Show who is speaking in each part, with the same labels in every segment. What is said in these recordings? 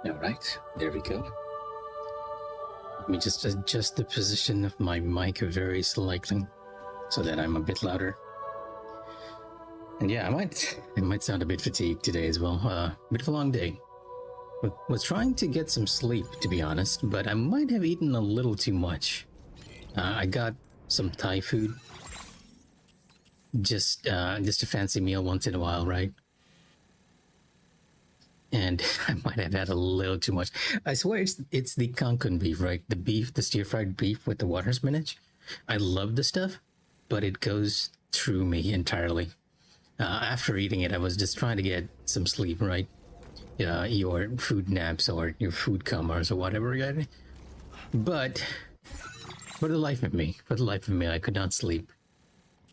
Speaker 1: All right, there we go. Let me just adjust the position of my mic very slightly so that I'm a bit louder. And yeah, I might sound a bit fatigued today as well. Bit of a long day. Was trying to get some sleep, to be honest, but I might have eaten a little too much. I got some Thai food. Just a fancy meal once in a while, right? And I might have had a little too much. I swear it's the Kankan beef, right? The beef, the stir-fried beef with the water spinach. I love the stuff, but it goes through me entirely. After eating it, I was just trying to get some sleep, right? Your food naps or your food comas or whatever, right? But for the life of me, I could not sleep.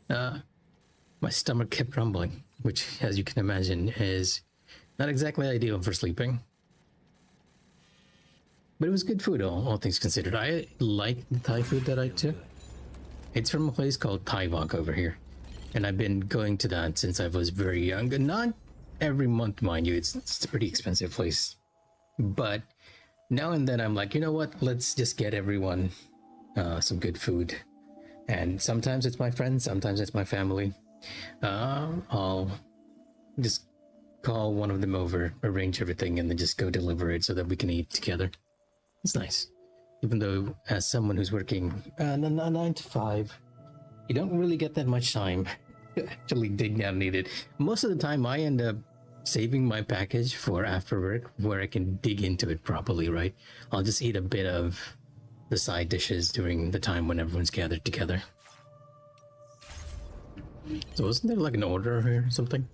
Speaker 1: My stomach kept rumbling, which, as you can imagine, is not exactly ideal for sleeping. But it was good food, all things considered. I like the Thai food that I took. It's from a place called Thai Wok over here. And I've been going to that since I was very young. Not every month, mind you. It's a pretty expensive place. But now and then I'm like, you know what? Let's just get everyone some good food. And sometimes it's my friends, sometimes it's my family. I'll just call one of them over, arrange everything, and then just go deliver it so that we can eat together. It's nice. Even though, as someone who's working 9 to 5, you don't really get that much time to actually dig down and eat it. Most of the time, I end up saving my package for after work where I can dig into it properly, right? I'll just eat a bit of the side dishes during the time when everyone's gathered together. So wasn't there like an order here or something?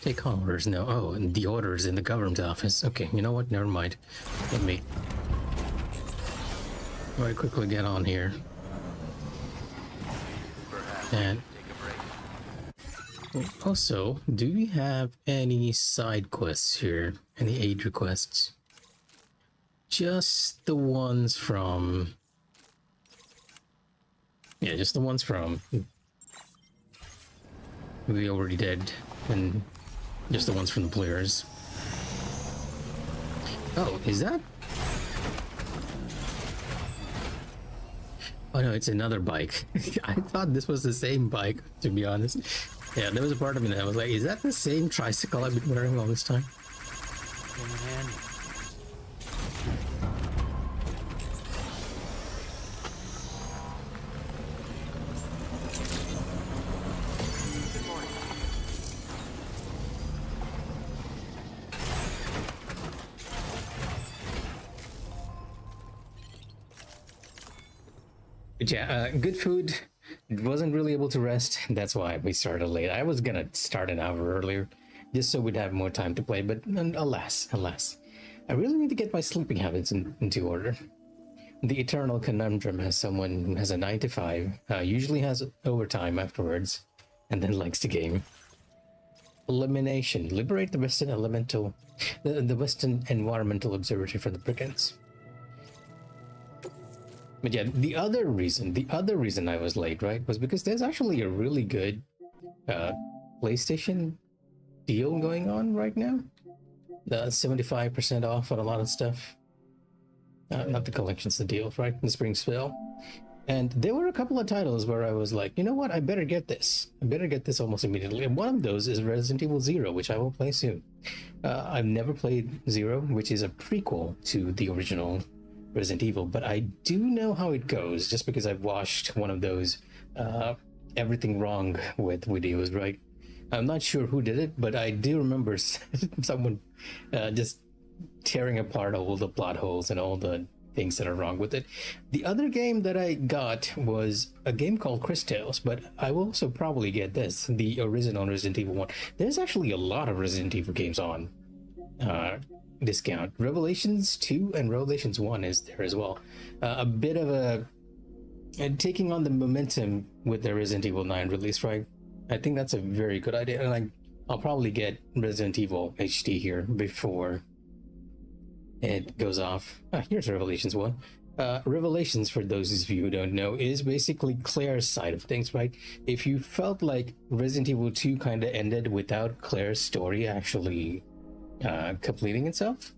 Speaker 1: Take orders now. Oh, and the orders in the government office. Okay, you know what? Never mind. Let me very quickly get on here. And also, do we have any side quests here? Any aid requests? Just the ones from... Yeah, just the ones from... We already did. And just the ones from the players. Oh, is that... Oh no, it's another bike. I thought this was the same bike, to be honest. Yeah, there was a part of me that was like, is that the same tricycle I've been wearing all this time? But yeah, good food. Wasn't really able to rest. That's why we started late. I was gonna start an hour earlier, just so we'd have more time to play. But alas, I really need to get my sleeping habits into order. The eternal conundrum as someone who has a 9 to 5, usually has overtime afterwards, and then likes to game. Elimination. Liberate the Western the Western Environmental Observatory from the brigands. But yeah, the other reason I was late, right, was because there's actually a really good PlayStation deal going on right now. 75% off on a lot of stuff. Not the collections, the deals, right? The spring sale. And there were a couple of titles where I was like, you know what, I better get this. I better get this almost immediately. And one of those is Resident Evil 0, which I will play soon. I've never played 0, which is a prequel to the original Resident Evil, but I do know how it goes just because I've watched one of those everything wrong with videos, right? I'm not sure who did it, but I do remember someone just tearing apart all the plot holes and all the things that are wrong with it. The other game that I got was a game called Chris Tales, but I will also probably get this, the original Resident Evil 1. There's actually a lot of Resident Evil games on discount. Revelations 2 and Revelations 1 is there as well. A bit of a taking on the momentum with the Resident Evil 9 release, right? I think that's a very good idea, and I'll probably get Resident Evil HD here before it goes off. Here's Revelations 1. Revelations, for those of you who don't know, is basically Claire's side of things, right? If you felt like Resident Evil 2 kind of ended without Claire's story actually completing itself,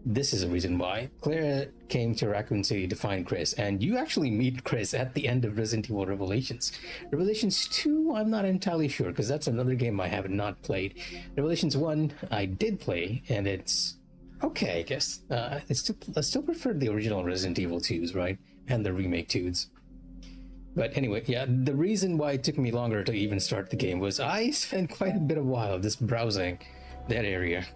Speaker 1: this is a reason why. Claire came to Raccoon City to find Chris, and you actually meet Chris at the end of Resident Evil Revelations. Revelations 2, I'm not entirely sure, because that's another game I have not played. Revelations 1, I did play, and it's okay, I guess. I still prefer the original Resident Evil 2s, right? And the remake 2s. But anyway, yeah, the reason why it took me longer to even start the game was I spent quite a bit of while just browsing that area.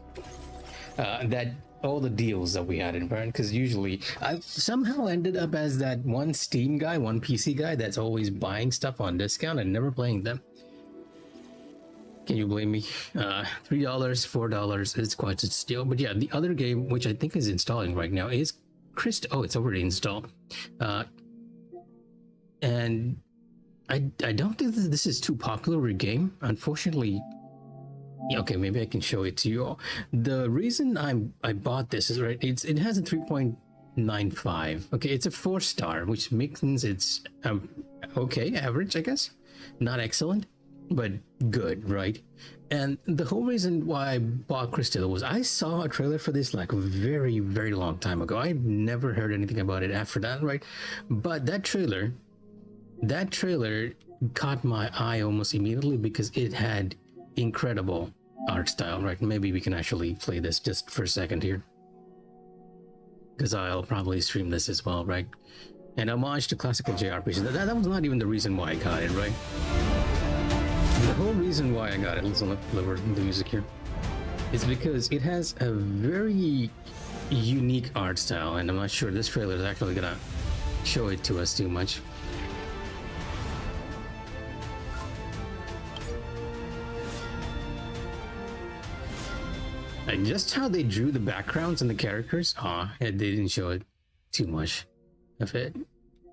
Speaker 1: That all the deals that we had in Burn, because usually I somehow ended up as that one Steam guy, one PC guy that's always buying stuff on discount and never playing them. Can you blame me? $3, $4, it's quite a steal. But yeah, the other game, which I think is installing right now, is Oh, it's already installed. And I don't think that this is too popular a game, unfortunately. Okay, maybe I can show it to you all. The reason I bought this is, right, it has a 3.95. Okay, it's a 4-star, which means it's okay, average, I guess. Not excellent, but good, right? And the whole reason why I bought Crystal was I saw a trailer for this like a very, very long time ago. I never heard anything about it after that, right? But that trailer caught my eye almost immediately because it had incredible art style, right? Maybe we can actually play this just for a second here, because I'll probably stream this as well, right? And homage to classical JRPGs. That was not even the reason why I got it, right? The whole reason why I got it, let's lower the music here, is because it has a very unique art style, and I'm not sure this trailer is actually gonna show it to us too much. And just how they drew the backgrounds and the characters, they didn't show it too much of it.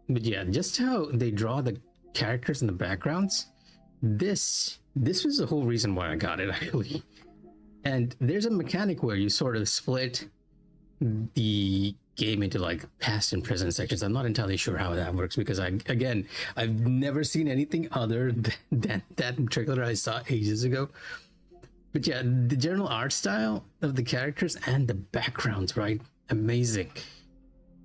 Speaker 1: But yeah, just how they draw the characters and the backgrounds, this was the whole reason why I got it, actually. And there's a mechanic where you sort of split the game into like past and present sections. I'm not entirely sure how that works, because I've never seen anything other than that trailer I saw ages ago. But yeah, the general art style of the characters and the backgrounds, right? Amazing.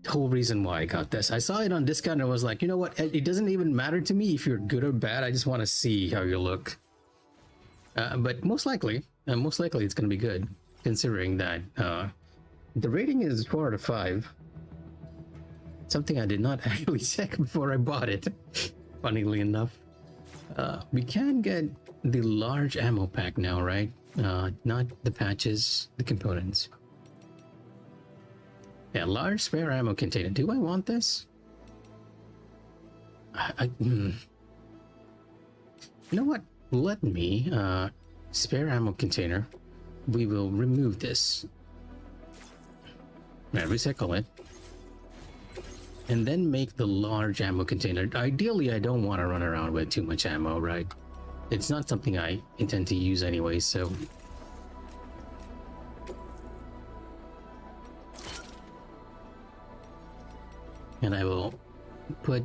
Speaker 1: The whole reason why I got this. I saw it on discount and I was like, you know what? It doesn't even matter to me if you're good or bad. I just want to see how you look. But most likely it's going to be good, considering that the rating is 4 out of 5. Something I did not actually check before I bought it, funnily enough. We can get the large ammo pack now, right? Not the patches, the components. Yeah, large spare ammo container. Do I want this? You know what? Let me spare ammo container. We will remove this. Recycle it. And then make the large ammo container. Ideally, I don't want to run around with too much ammo, right? It's not something I intend to use anyway, so... And I will put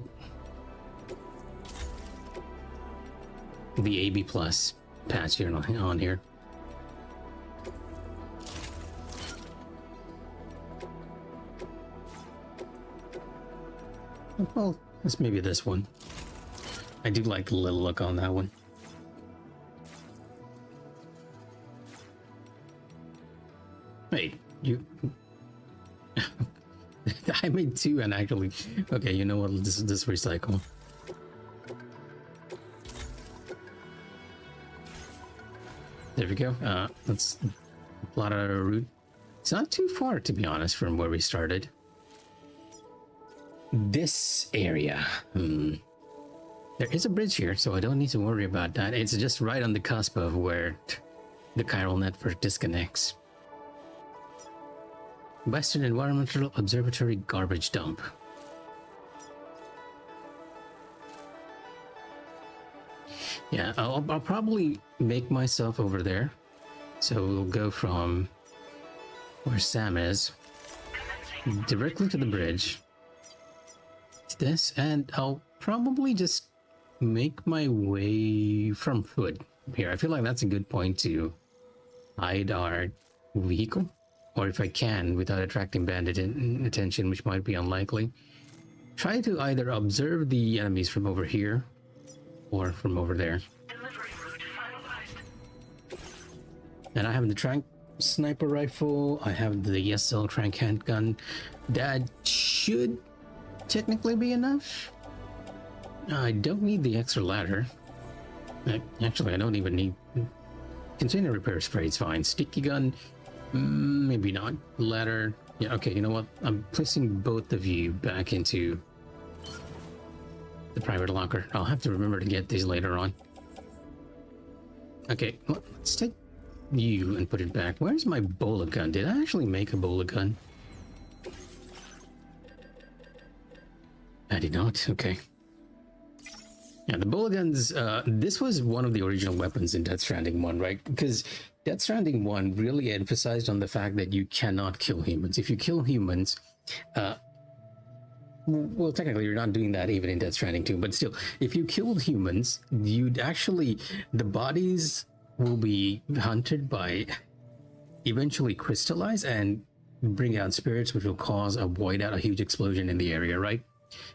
Speaker 1: the AB Plus patch here on here. Well, it's maybe this one. I do like the little look on that one. Wait, you... I made 2 and actually... Okay, you know what, let's just recycle. There we go. Let's plot out our route. It's not too far, to be honest, from where we started. This area. There is a bridge here, so I don't need to worry about that. It's just right on the cusp of where the chiral network disconnects. Western Environmental Observatory garbage dump. Yeah, I'll probably make myself over there. So we'll go from where Sam is. directly to the bridge. It's this, and I'll probably just make my way from foot here. I feel like that's a good point to hide our vehicle, or if I can, without attracting bandit attention, which might be unlikely. Try to either observe the enemies from over here or from over there. And I have the trank sniper rifle, I have the SL trank handgun. That should technically be enough. I don't need the extra ladder. Actually, I don't even need... Container repair spray is fine. Sticky gun, maybe not. Ladder, yeah, okay, you know what? I'm placing both of you back into the private locker. I'll have to remember to get these later on. Okay, well, let's take you and put it back. Where's my bola gun? Did I actually make a bola gun? I did not, okay. Yeah, the bola guns, this was one of the original weapons in Death Stranding 1, right? Because Death Stranding 1 really emphasized on the fact that you cannot kill humans. If you kill humans, well, technically you're not doing that even in Death Stranding 2, but still, if you killed humans, you'd actually, the bodies will be hunted by, eventually crystallize and bring out spirits, which will cause a void out, a huge explosion in the area, right?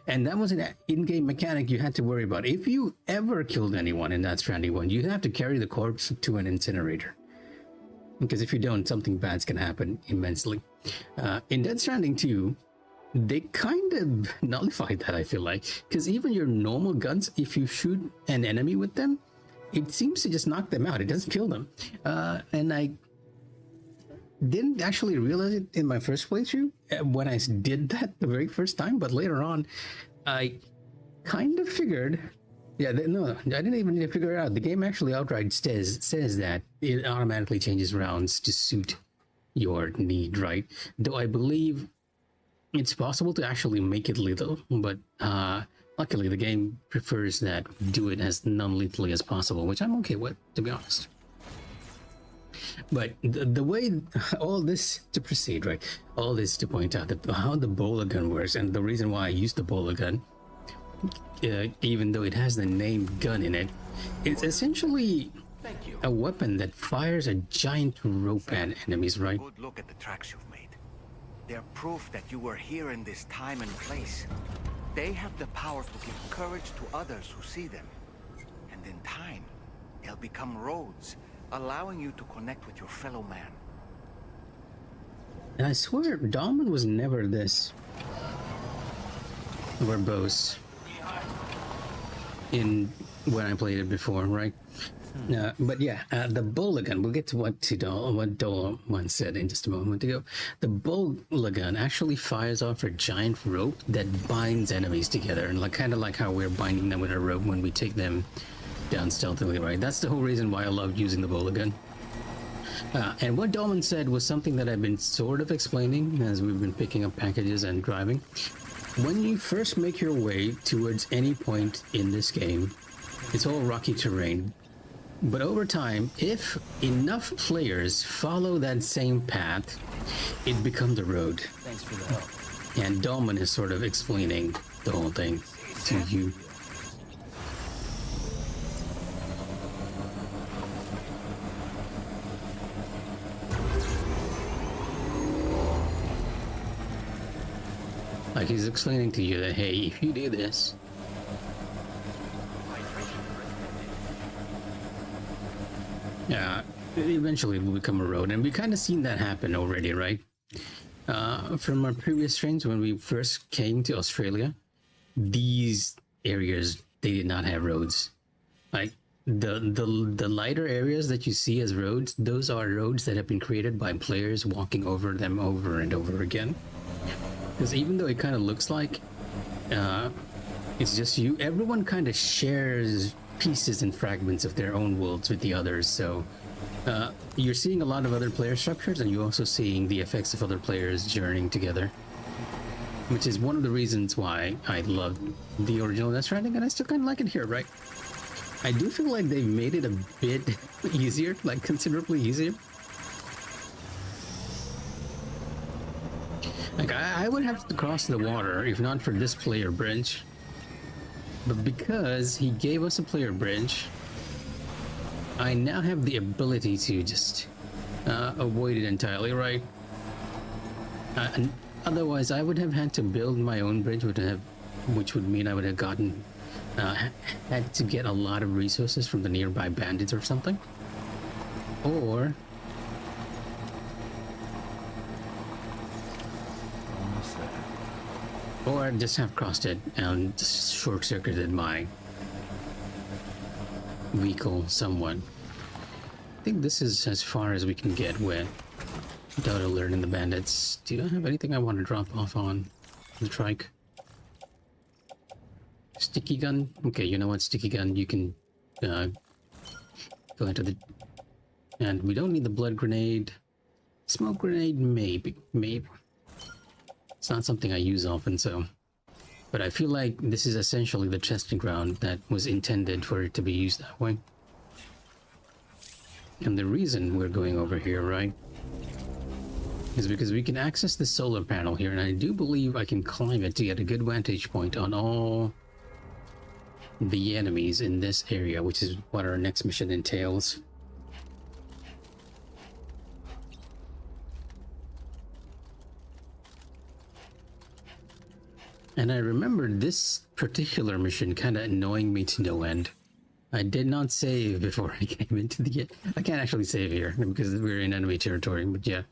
Speaker 1: And that was an in-game mechanic you had to worry about. If you ever killed anyone in Death Stranding 1, you have to carry the corpse to an incinerator. Because if you don't, something bad's can happen immensely. In Death Stranding 2, they kind of nullified that, I feel like. Because even your normal guns, if you shoot an enemy with them, it seems to just knock them out. It doesn't kill them. And I didn't actually realize it in my first playthrough when I did that the very first time, but later on I kind of figured, yeah, no, I didn't even need to figure it out. The game actually outright says that it automatically changes rounds to suit your need, right? Though I believe it's possible to actually make it lethal, but luckily the game prefers that do it as non-lethally as possible, which I'm okay with, to be honest. But the way all this to proceed, right? All this to point out that how the bola gun works, and the reason why I use the bola gun, even though it has the name gun in it, it's essentially a weapon that fires a giant rope at enemies, right?
Speaker 2: Good look at the tracks you've made. They're proof that you were here in this time and place. They have the power to give courage to others who see them. And in time, they'll become roads, allowing you to connect with your fellow man.
Speaker 1: And I swear, Dahlman was never this verbose in when I played it before, right? But yeah, the bola gun, we'll get to what Dahlman said in just a moment ago. The bola gun actually fires off a giant rope that binds enemies together, and kind of like how we're binding them with a rope when we take them down stealthily, right? That's the whole reason why I love using the bola gun. And what Dahlman said was something that I've been sort of explaining as we've been picking up packages and driving. When you first make your way towards any point in this game, it's all rocky terrain. But over time, if enough players follow that same path, it becomes a road.
Speaker 2: Thanks for the help.
Speaker 1: And Dahlman is sort of explaining the whole thing to you. Like he's explaining to you that, hey, if you do this, eventually it will become a road. And we kind of seen that happen already, right? From our previous streams when we first came to Australia, these areas, they did not have roads. Like the lighter areas that you see as roads, those are roads that have been created by players walking over them over and over again. Because even though it kind of looks like it's just you, everyone kind of shares pieces and fragments of their own worlds with the others. So you're seeing a lot of other player structures, and you're also seeing the effects of other players journeying together, which is one of the reasons why I love the original Death Stranding, and I still kind of like it here, right? I do feel like they made it a bit easier, like considerably easier. Like, I would have to cross the water if not for this player bridge. But because he gave us a player bridge, I now have the ability to just avoid it entirely, right? And otherwise, I would have had to build my own bridge, which would mean I would have gotten had to get a lot of resources from the nearby bandits or something, or just have crossed it and just short-circuited my vehicle somewhat. I think this is as far as we can get without alerting the bandits. Do I have anything I want to drop off on the trike? Sticky gun? Okay, you know what, sticky gun, you can go into the... And we don't need the blood grenade. Smoke grenade, maybe. It's not something I use often, so... But I feel like this is essentially the testing ground that was intended for it to be used that way. And the reason we're going over here, right, is because we can access the solar panel here, and I do believe I can climb it to get a good vantage point on all the enemies in this area, which is what our next mission entails. And I remember this particular mission kind of annoying me to no end. I did not save before I came into the... I can't actually save here because we're in enemy territory, but yeah.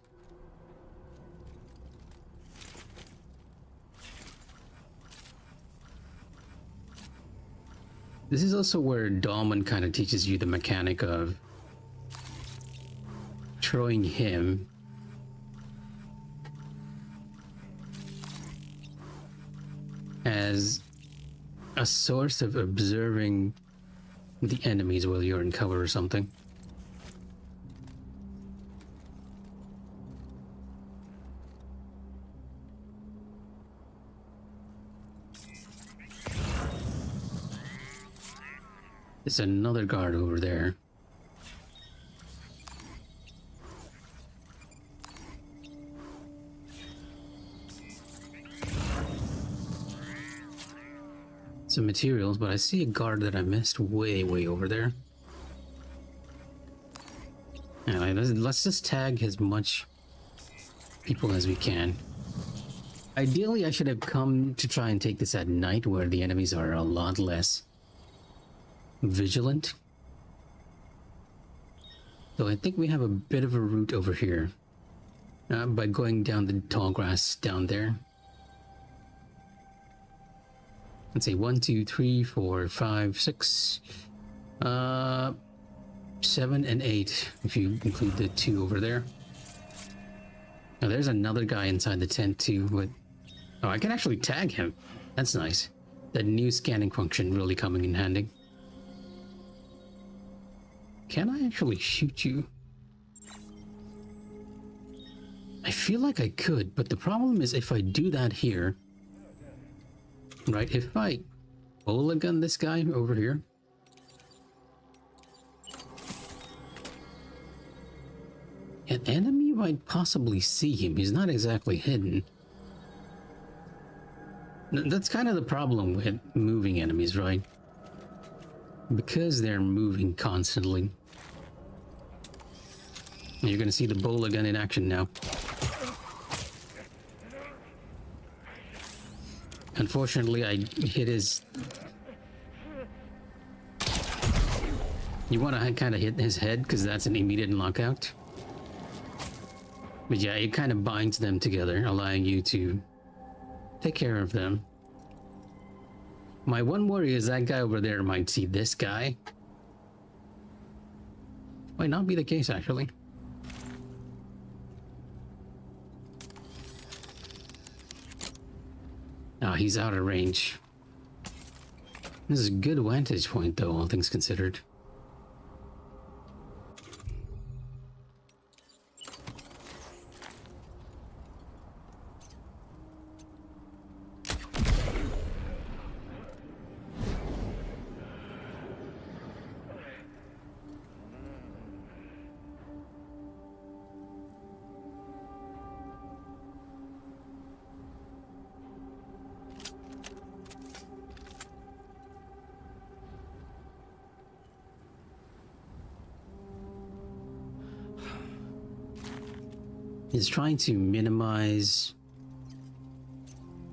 Speaker 1: This is also where Dahlman kind of teaches you the mechanic of throwing him as a source of observing the enemies while you're in cover or something. There's another guard over there. Some materials, but I see a guard that I missed way over there. Anyway, let's just tag as much people as we can. Ideally, I should have come to try and take this at night where the enemies are a lot less vigilant. So I think we have a bit of a route over here by going down the tall grass down there. Let's say 1, 2, 3, 4, 5, 6, 7, and 8 if you include the 2 over there. Now there's another guy inside the tent too, but oh, I can actually tag him. That's nice. That new scanning function really coming in handy. Can I actually shoot you? I feel like I could, but the problem is if I do that here, right, if I bola gun this guy over here, an enemy might possibly see him. He's not exactly hidden. That's kind of the problem with moving enemies, right? Because they're moving constantly. You're gonna see the bola gun in action now. Unfortunately, I hit his... You want to kind of hit his head because that's an immediate knockout. But yeah, it kind of binds them together, allowing you to take care of them. My one worry is that guy over there might see this guy. Might not be the case, actually. Oh, he's out of range. This is a good vantage point, though, all things considered. is trying to minimize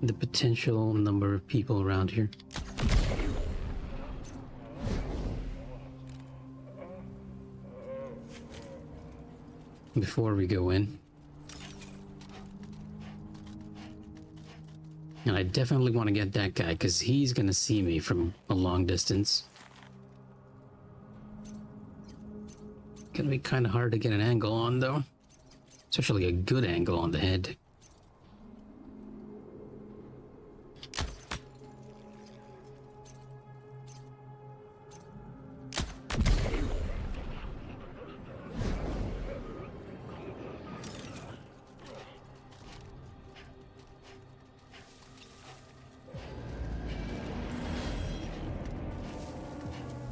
Speaker 1: the potential number of people around here. Before we go in. And I definitely want to get that guy because he's gonna see me from a long distance. Gonna be kind of hard to get an angle on though. Especially a good angle on the head.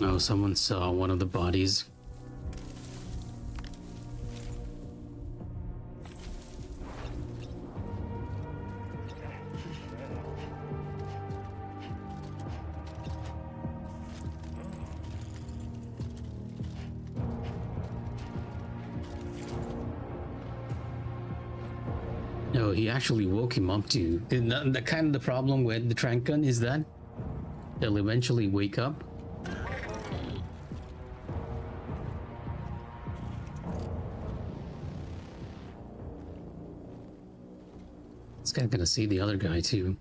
Speaker 1: Oh, someone saw one of the bodies. No, he actually woke him up too. The kind of the problem with the trank gun is that they'll eventually wake up. This guy's gonna see the other guy too.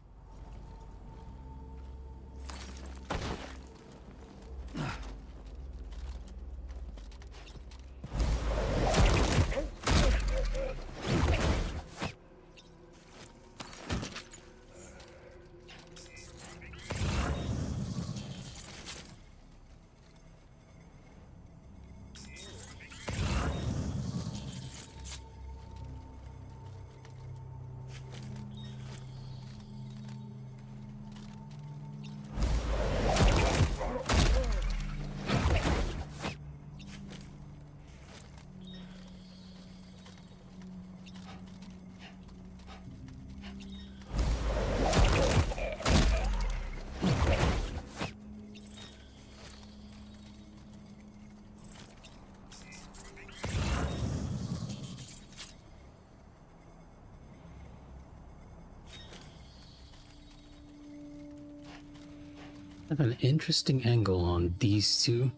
Speaker 1: I have an interesting angle on these two.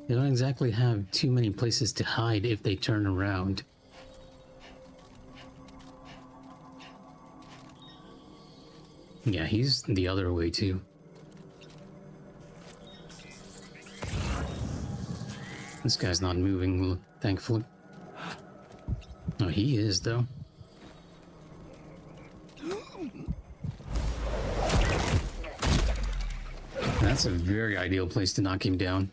Speaker 1: They don't exactly have too many places to hide if they turn around. Yeah, he's the other way too. This guy's not moving, thankfully. Oh, he is though. That's a very ideal place to knock him down.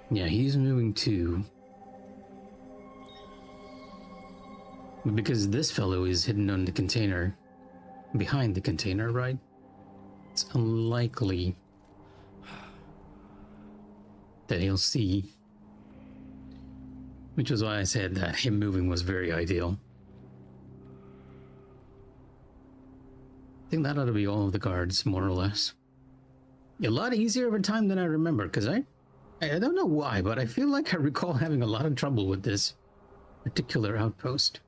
Speaker 1: Yeah, he's moving too. Because this fellow is hidden on the container, behind the container, right? It's unlikely that he'll see. Which is why I said that him moving was very ideal. I think that ought to be all of the guards, more or less. A lot easier over time than I remember, because I don't know why, but I feel like I recall having a lot of trouble with this particular outpost.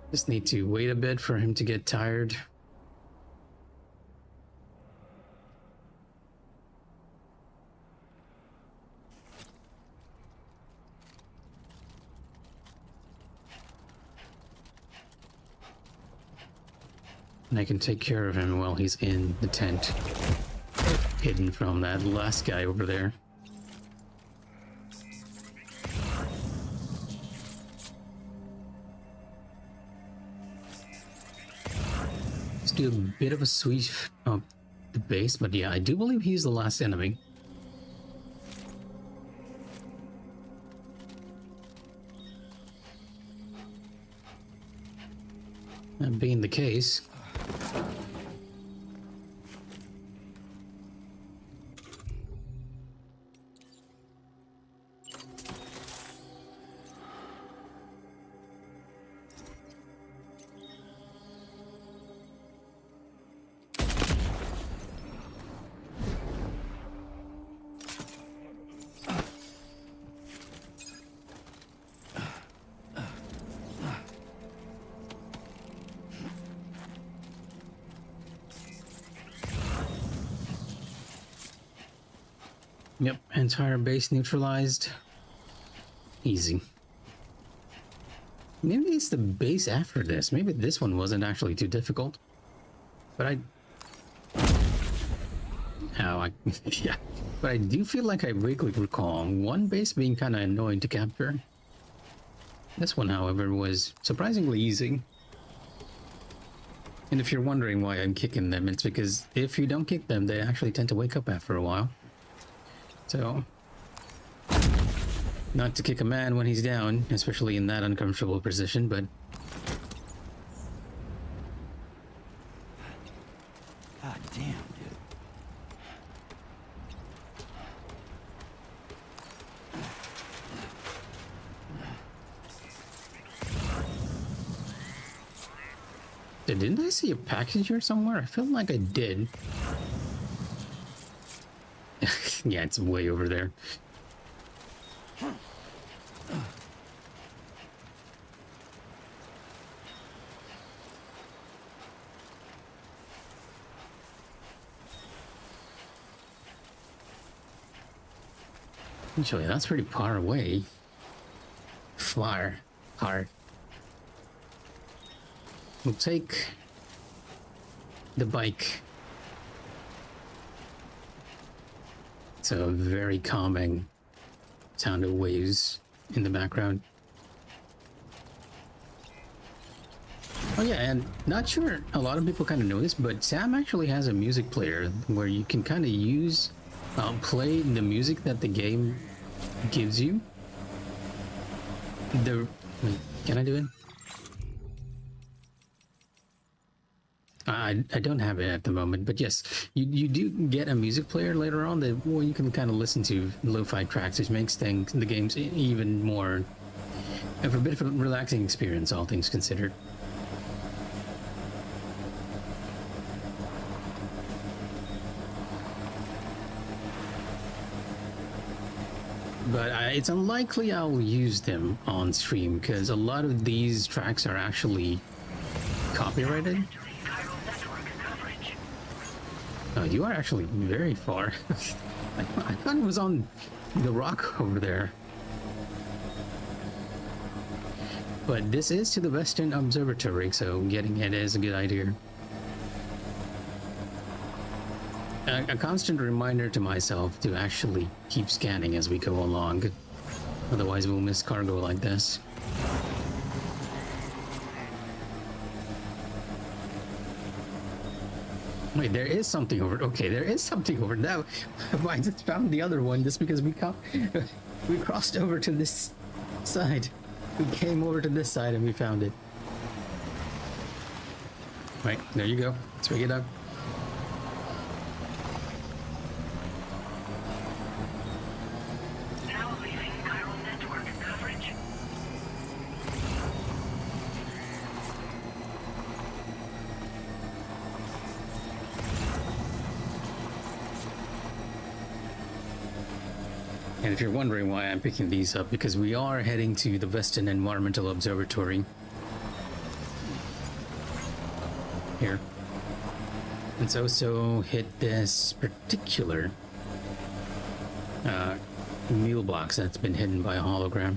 Speaker 1: Just need to wait a bit for him to get tired. And I can take care of him while he's in the tent, hidden from that last guy over there. Let's do a bit of a sweep up the base, but yeah, I do believe he's the last enemy. That being the case, Yep, entire base neutralized. Easy. Maybe it's the base after this. Maybe this one wasn't actually too difficult. But yeah. But I do feel like I vaguely recall one base being kind of annoying to capture. This one, however, was surprisingly easy. And if you're wondering why I'm kicking them, it's because if you don't kick them, they actually tend to wake up after a while. So, not to kick a man when he's down, especially in that uncomfortable position, but...
Speaker 2: God damn, dude.
Speaker 1: Didn't I see a package here somewhere? I feel like I did. Yeah, it's way over there. Actually, that's pretty far away. Far. Hard. We'll take the bike. It's a very calming sound of waves in the background. Oh yeah, and not sure a lot of people kind of know this, but Sam actually has a music player where you can kind of use, play the music that the game gives you. Wait, can I do it? I don't have it at the moment, but yes, you do get a music player later on that well, you can kind of listen to lo-fi tracks, which makes the games even more of a bit of a relaxing experience, all things considered. But it's unlikely I'll use them on stream because a lot of these tracks are actually copyrighted. Oh, you are actually very far. I thought it was on the rock over there. But this is to the Western Observatory, so getting it is a good idea. A constant reminder to myself to actually keep scanning as we go along. Otherwise we'll miss cargo like this. Wait, there is something over. Okay, there is something over now. I just found the other one just because we crossed over to this side. We came over to this side and we found it. Right, there you go. Let's pick it up. And if you're wondering why I'm picking these up, because we are heading to the Western Environmental Observatory. Here. Let's also hit this particular mule box that's been hidden by a hologram.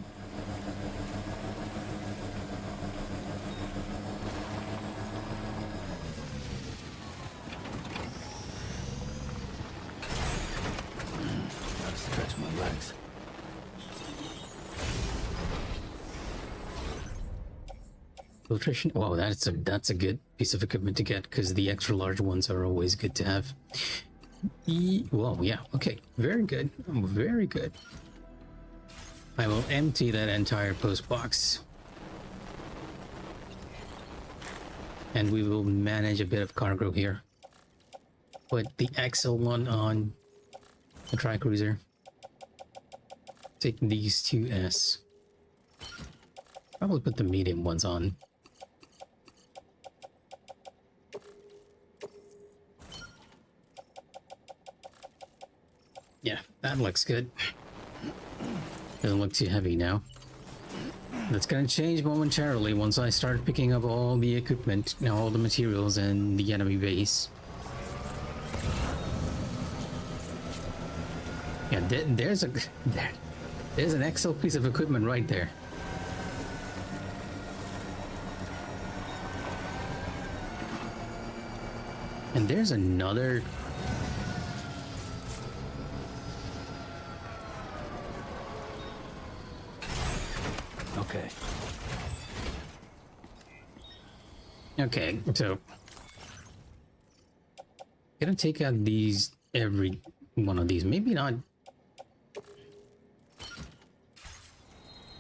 Speaker 1: Filtration. Wow, that's a good piece of equipment to get because the extra large ones are always good to have. Whoa, yeah, okay, very good, very good. I will empty that entire post box, and we will manage a bit of cargo here. Put the XL1 on the tri-cruiser. Take these two S. Probably put the medium ones on. Yeah, that looks good. Doesn't look too heavy now. That's gonna change momentarily once I start picking up all the equipment, all the materials, and the enemy base. Yeah, Yeah, there's there's an excellent piece of equipment right there. And there's another.
Speaker 3: Okay.
Speaker 1: Okay, so gonna take out these, every one of these. Maybe not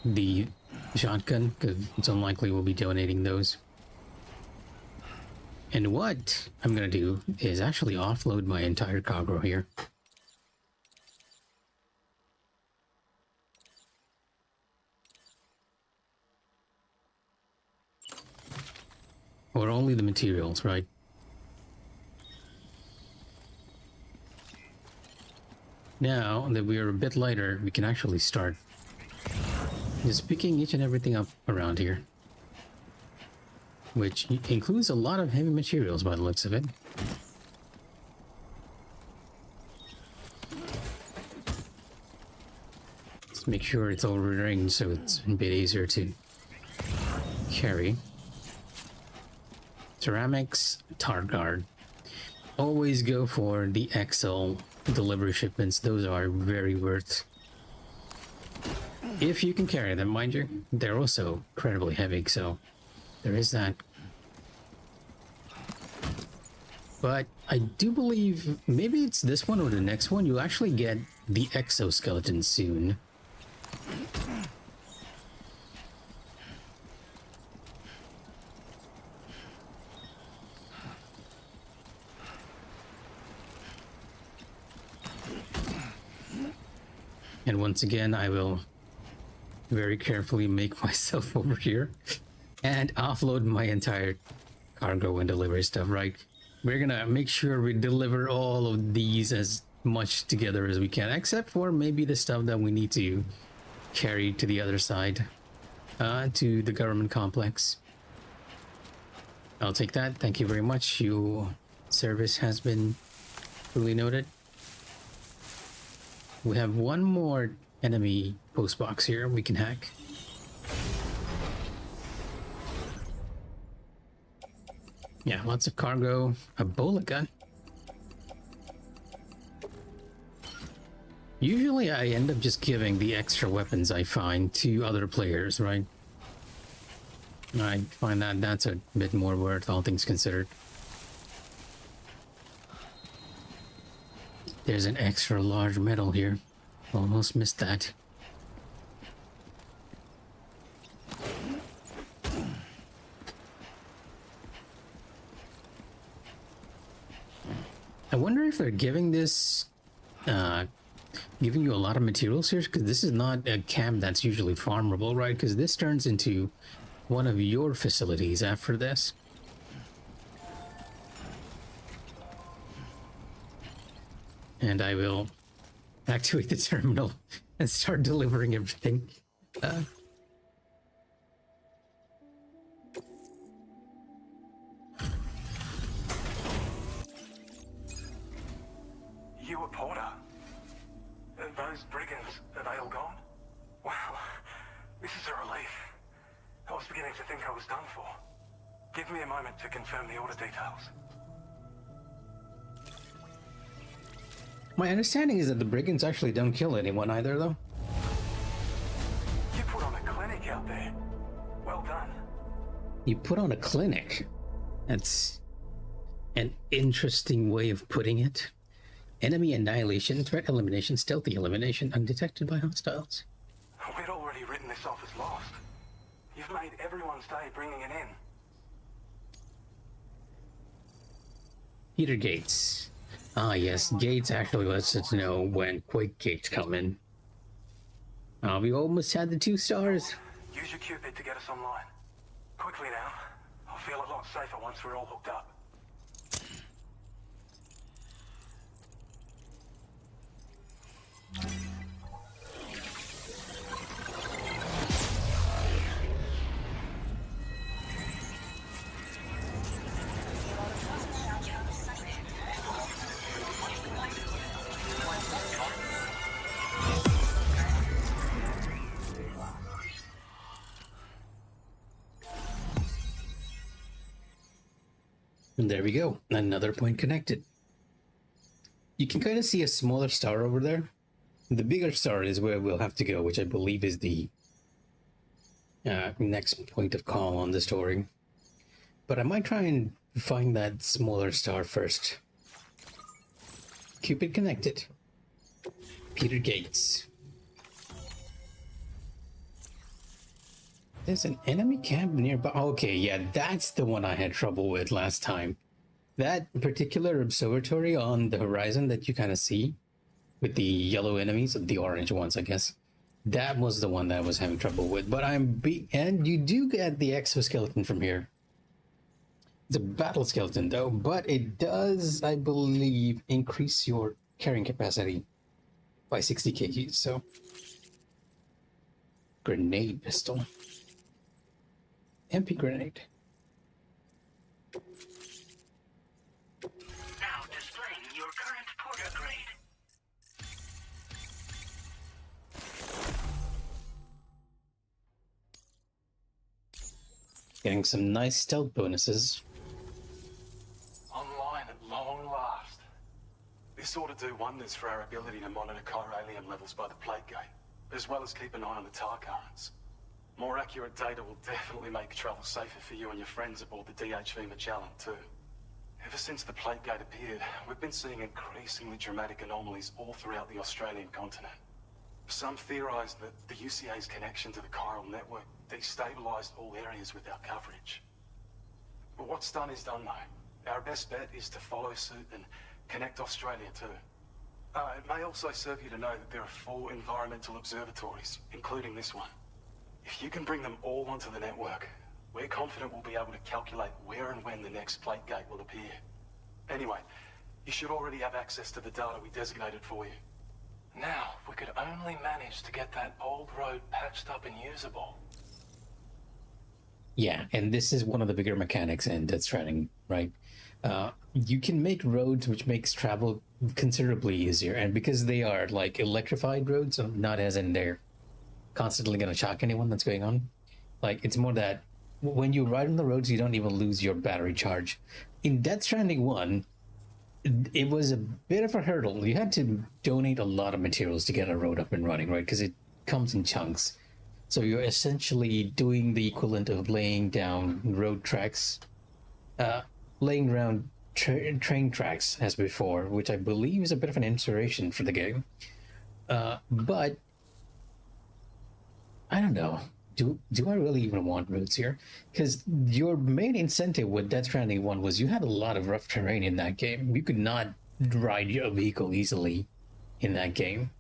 Speaker 1: the shotgun, because it's unlikely we'll be donating those. And what I'm gonna do is actually offload my entire cargo here. Or only the materials, right? Now that we are a bit lighter, we can actually start just picking each and everything up around here. Which includes a lot of heavy materials by the looks of it. Let's make sure it's all rearranged so it's a bit easier to carry. Ceramics, tar guard. Always go for the XL delivery shipments. Those are very worth. If you can carry them, mind you. They're also incredibly heavy, so there is that. But I do believe maybe it's this one or the next one. You'll actually get the exoskeleton soon. And once again, I will very carefully make myself over here and offload my entire cargo and delivery stuff, right? We're gonna make sure we deliver all of these as much together as we can, except for maybe the stuff that we need to carry to the other side, to the government complex. I'll take that. Thank you very much. Your service has been duly noted. We have one more enemy post box here we can hack. Yeah, lots of cargo, a bullet gun. Usually I end up just giving the extra weapons I find to other players, right? I find that that's a bit more worth, all things considered. There's an extra large medal here. Almost missed that. I wonder if they're giving this, giving you a lot of materials here, because this is not a camp that's usually farmable, right? Because this turns into one of your facilities after this. And I will activate the terminal and start delivering everything.
Speaker 4: You a Porter? Those brigands, are they all gone? Wow, this is a relief. I was beginning to think I was done for. Give me a moment to confirm the order details.
Speaker 1: My understanding is that the brigands actually don't kill anyone either, though.
Speaker 4: You put on a clinic out there. Well done.
Speaker 1: You put on a clinic. That's an interesting way of putting it. Enemy annihilation, threat elimination, stealthy elimination, undetected by hostiles.
Speaker 4: We'd already written this off as lost. You've made everyone's day bringing it in.
Speaker 1: Heater gates. Ah, yes, gates actually lets us know when quake gates come in. We almost had the 2 stars.
Speaker 4: Use your Cupid to get us online. Quickly now. I'll feel a lot safer once we're all hooked up.
Speaker 1: And there we go. Another point connected. You can kind of see a smaller star over there. The bigger star is where we'll have to go, which I believe is the next point of call on the story. But I might try and find that smaller star first. Cupid connected. Peter Gates. There's an enemy camp nearby. Okay, yeah, that's the one I had trouble with last time. That particular observatory on the horizon that you kind of see with the yellow enemies, the orange ones, I guess. That was the one that I was having trouble with. But and you do get the exoskeleton from here. It's a battle skeleton though, but it does, I believe, increase your carrying capacity by 60 kgs. So, grenade pistol. MP grenade.
Speaker 5: Now displaying your current porter grade.
Speaker 1: Getting some nice stealth bonuses.
Speaker 4: Online at long last. This ought to do wonders for our ability to monitor chiralium levels by the plate gate, as well as keep an eye on the tar currents. More accurate data will definitely make travel safer for you and your friends aboard the DHV Magellan too. Ever since the plate gate appeared, we've been seeing increasingly dramatic anomalies all throughout the Australian continent. Some theorize that the UCA's connection to the chiral network destabilized all areas with our coverage. But what's done is done though. Our best bet is to follow suit and connect Australia too. It may also serve you to know that there are 4 environmental observatories, including this one. If you can bring them all onto the network, we're confident we'll be able to calculate where and when the next plate gate will appear. Anyway, you should already have access to the data we designated for you. Now, if we could only manage to get that old road patched up and usable.
Speaker 1: Yeah, and this is one of the bigger mechanics in Death Stranding, right? You can make roads which makes travel considerably easier, and because they are like electrified roads, not as in they're constantly going to shock anyone that's going on. Like, it's more that when you ride on the roads, you don't even lose your battery charge. In Death Stranding 1, it was a bit of a hurdle. You had to donate a lot of materials to get a road up and running, right? Because it comes in chunks. So you're essentially doing the equivalent of laying down road tracks, laying around train tracks as before, which I believe is a bit of an inspiration for the game. But I don't know. Do I really even want roads here? Because your main incentive with Death Stranding 1 was you had a lot of rough terrain in that game. You could not ride your vehicle easily in that game.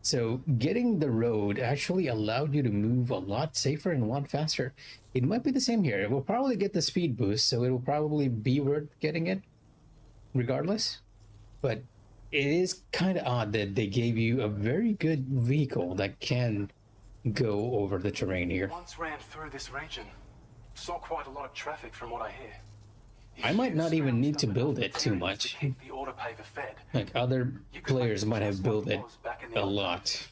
Speaker 1: So getting the road actually allowed you to move a lot safer and a lot faster. It might be the same here. It will probably get the speed boost, so it will probably be worth getting it regardless. But it is kind of odd that they gave you a very good vehicle that can go over the terrain here.
Speaker 4: Once ran through this region. Saw quite a lot of traffic from what I hear.
Speaker 1: I might not even need to build it too much.
Speaker 4: The autopaver fed.
Speaker 1: Like other players might have built it a lot.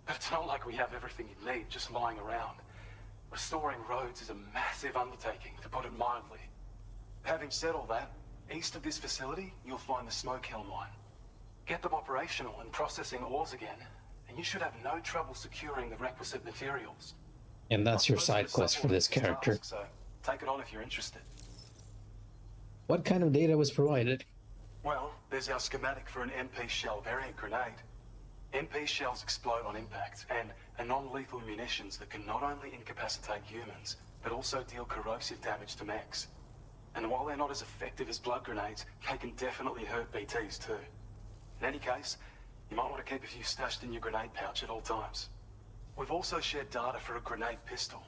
Speaker 4: But it's not like we have everything you need just lying around. Restoring roads is a massive undertaking, to put it mildly. Having said all that, east of this facility, you'll find the Smoke Hill mine. Get them operational and processing ores again, and you should have no trouble securing the requisite materials.
Speaker 1: And that's your side quest for this character.
Speaker 4: So take it on if you're interested.
Speaker 1: What kind of data was provided?
Speaker 4: Well, there's our schematic for an MP shell variant grenade. MP shells explode on impact, and are non-lethal munitions that can not only incapacitate humans, but also deal corrosive damage to mechs. And while they're not as effective as blood grenades, they can definitely hurt BTs too. In any case, you might want to keep a few stashed in your grenade pouch at all times. We've also shared data for a grenade pistol.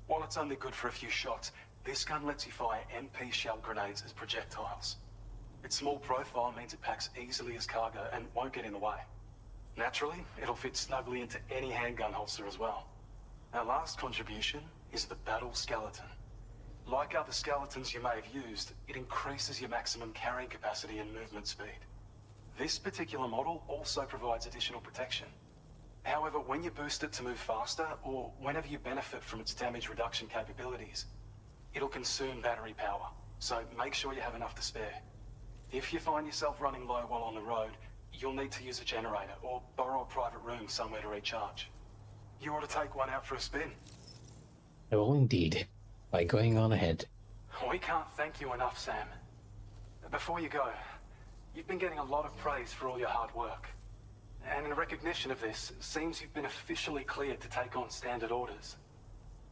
Speaker 4: While it's only good for a few shots, this gun lets you fire MP shell grenades as projectiles. Its small profile means it packs easily as cargo and won't get in the way. Naturally, it'll fit snugly into any handgun holster as well. Our last contribution is the battle skeleton. Like other skeletons you may have used, it increases your maximum carrying capacity and movement speed. This particular model also provides additional protection. However, when you boost it to move faster, or whenever you benefit from its damage reduction capabilities, it'll consume battery power, so make sure you have enough to spare. If you find yourself running low while on the road, you'll need to use a generator or borrow a private room somewhere to recharge. You ought to take one out for a spin.
Speaker 1: I will indeed, by going on ahead.
Speaker 4: We can't thank you enough, Sam. Before you go, you've been getting a lot of praise for all your hard work. And in recognition of this, it seems you've been officially cleared to take on standard orders.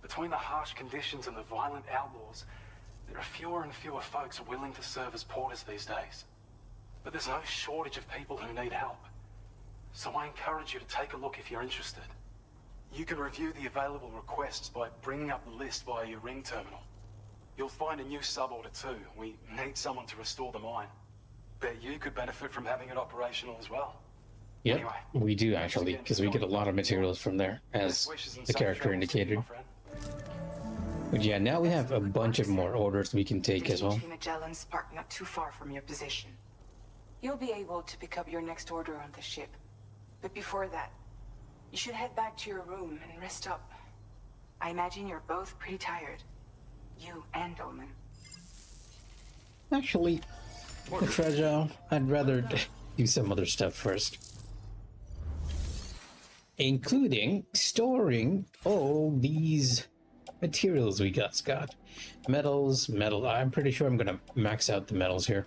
Speaker 4: Between the harsh conditions and the violent outlaws, there are fewer and fewer folks willing to serve as porters these days. But there's no shortage of people who need help. So I encourage you to take a look if you're interested. You can review the available requests by bringing up the list via your ring terminal. You'll find a new sub-order too. We need someone to restore the mine. Bet you could benefit from having it operational as well.
Speaker 1: Yep,
Speaker 4: Anyway,
Speaker 1: we do actually, because we get a lot of materials from there, as the character indicated. But yeah, now we have a bunch of more orders we can take as well.
Speaker 6: Magellan's parked not too far from your position. You'll be able to pick up your next order on the ship. But before that, you should head back to your room and rest up. I imagine you're both pretty tired. You and Omen.
Speaker 1: Actually, Fragile, I'd rather do some other stuff first. Including storing all these materials we got. Metals, metal. I'm pretty sure I'm gonna max out the metals here.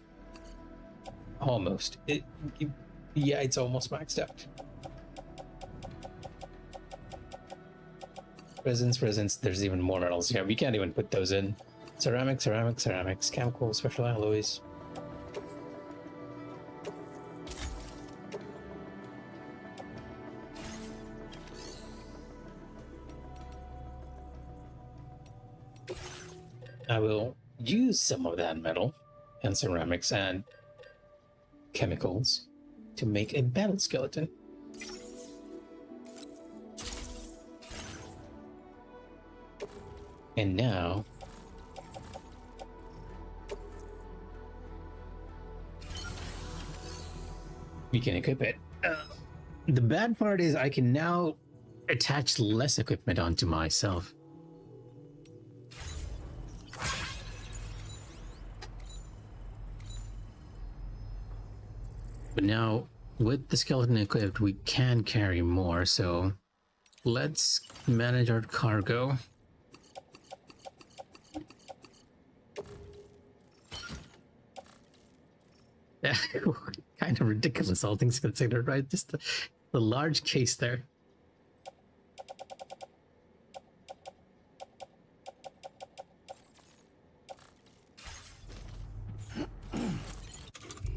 Speaker 1: Almost. Yeah, it's almost maxed out. Resins. There's even more metals. Yeah, we can't even put those in. Ceramics, chemical, special alloys. I will use some of that metal and ceramics and chemicals to make a battle skeleton. And now we can equip it. The bad part is I can now attach less equipment onto myself. But now, with the skeleton equipped, we can carry more, so let's manage our cargo. Kind of ridiculous, all things considered, right? Just the large case there.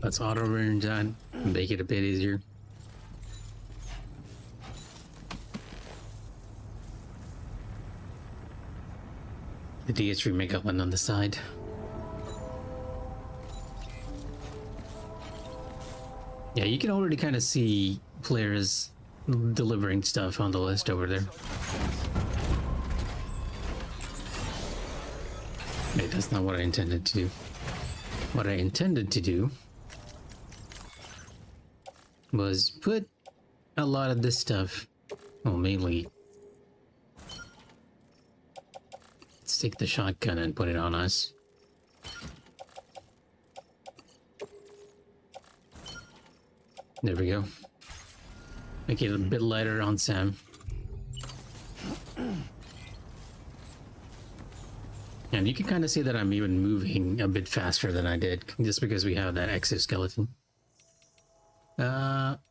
Speaker 1: Let's auto run done, make it a bit easier. The DS3 makeup one on the side. Yeah, you can already kind of see players delivering stuff on the list over there. Wait, that's not what I intended to do. What I intended to do was put a lot of this stuff, well, mainly, let's take the shotgun and put it on us. There we go. Make it a bit lighter on Sam. And you can kind of see that I'm even moving a bit faster than I did, just because we have that exoskeleton.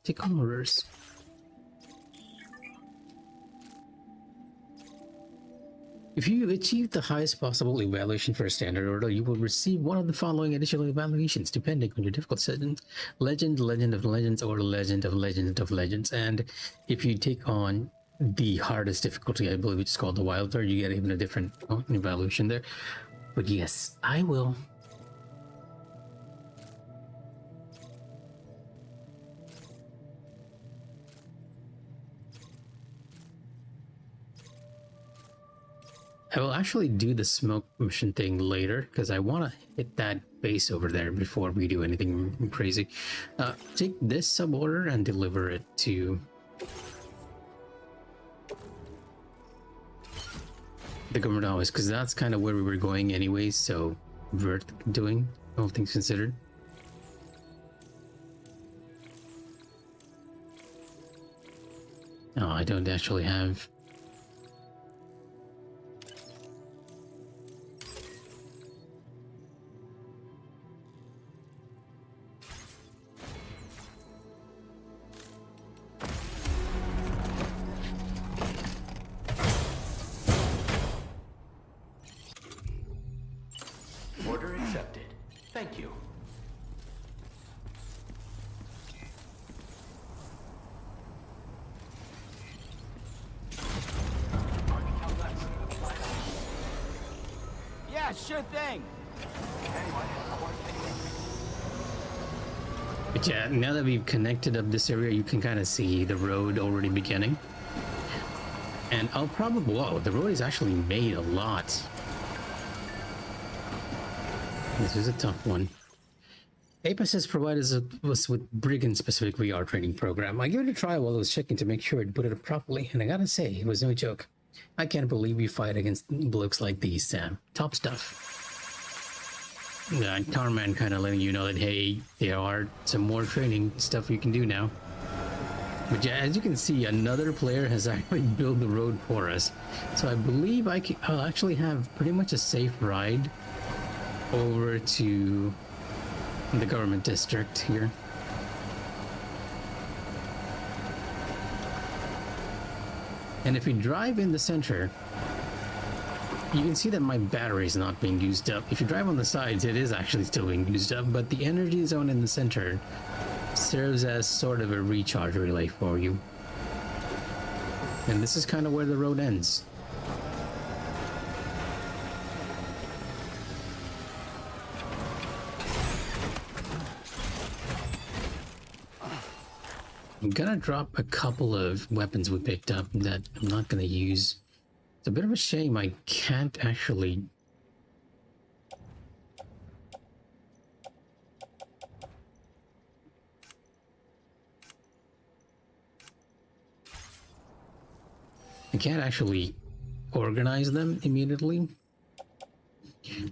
Speaker 1: Take orders. If you achieve the highest possible evaluation for a standard order, you will receive one of the following additional evaluations, depending on your difficult setting: Legend, Legend of Legends, or Legend of Legend of Legends. And if you take on the hardest difficulty, I believe it's called the Wild Card, you get even a different evaluation there. But yes, I will. I will actually do the smoke mission thing later, because I want to hit that base over there before we do anything crazy. Take this sub-order and deliver it to the government office, because that's kind of where we were going anyways, so worth doing, all things considered. Oh, I don't actually have...
Speaker 3: Order accepted. Thank you.
Speaker 2: Yeah, sure thing.
Speaker 1: But yeah, now that we've connected up this area, you can kind of see the road already beginning. And I'll probably... Whoa, the road is actually made a lot. This is a tough one. Apex has provided us with brigand-specific VR training program. I gave it a try while I was checking to make sure it booted up properly, and I gotta say, it was no joke. I can't believe we fight against blokes like these, Sam. Top stuff. Tarman kind of letting you know that, hey, there are some more training stuff you can do now. But yeah, as you can see, another player has actually built the road for us. So I believe I'll actually have pretty much a safe ride over to the government district here. And if we drive in the center, you can see that my battery is not being used up. If you drive on the sides, it is actually still being used up, but the energy zone in the center serves as sort of a recharge relay for you. And this is kind of where the road ends. I'm gonna drop a couple of weapons we picked up that I'm not gonna use. It's a bit of a shame I can't actually... I can't actually organize them immediately.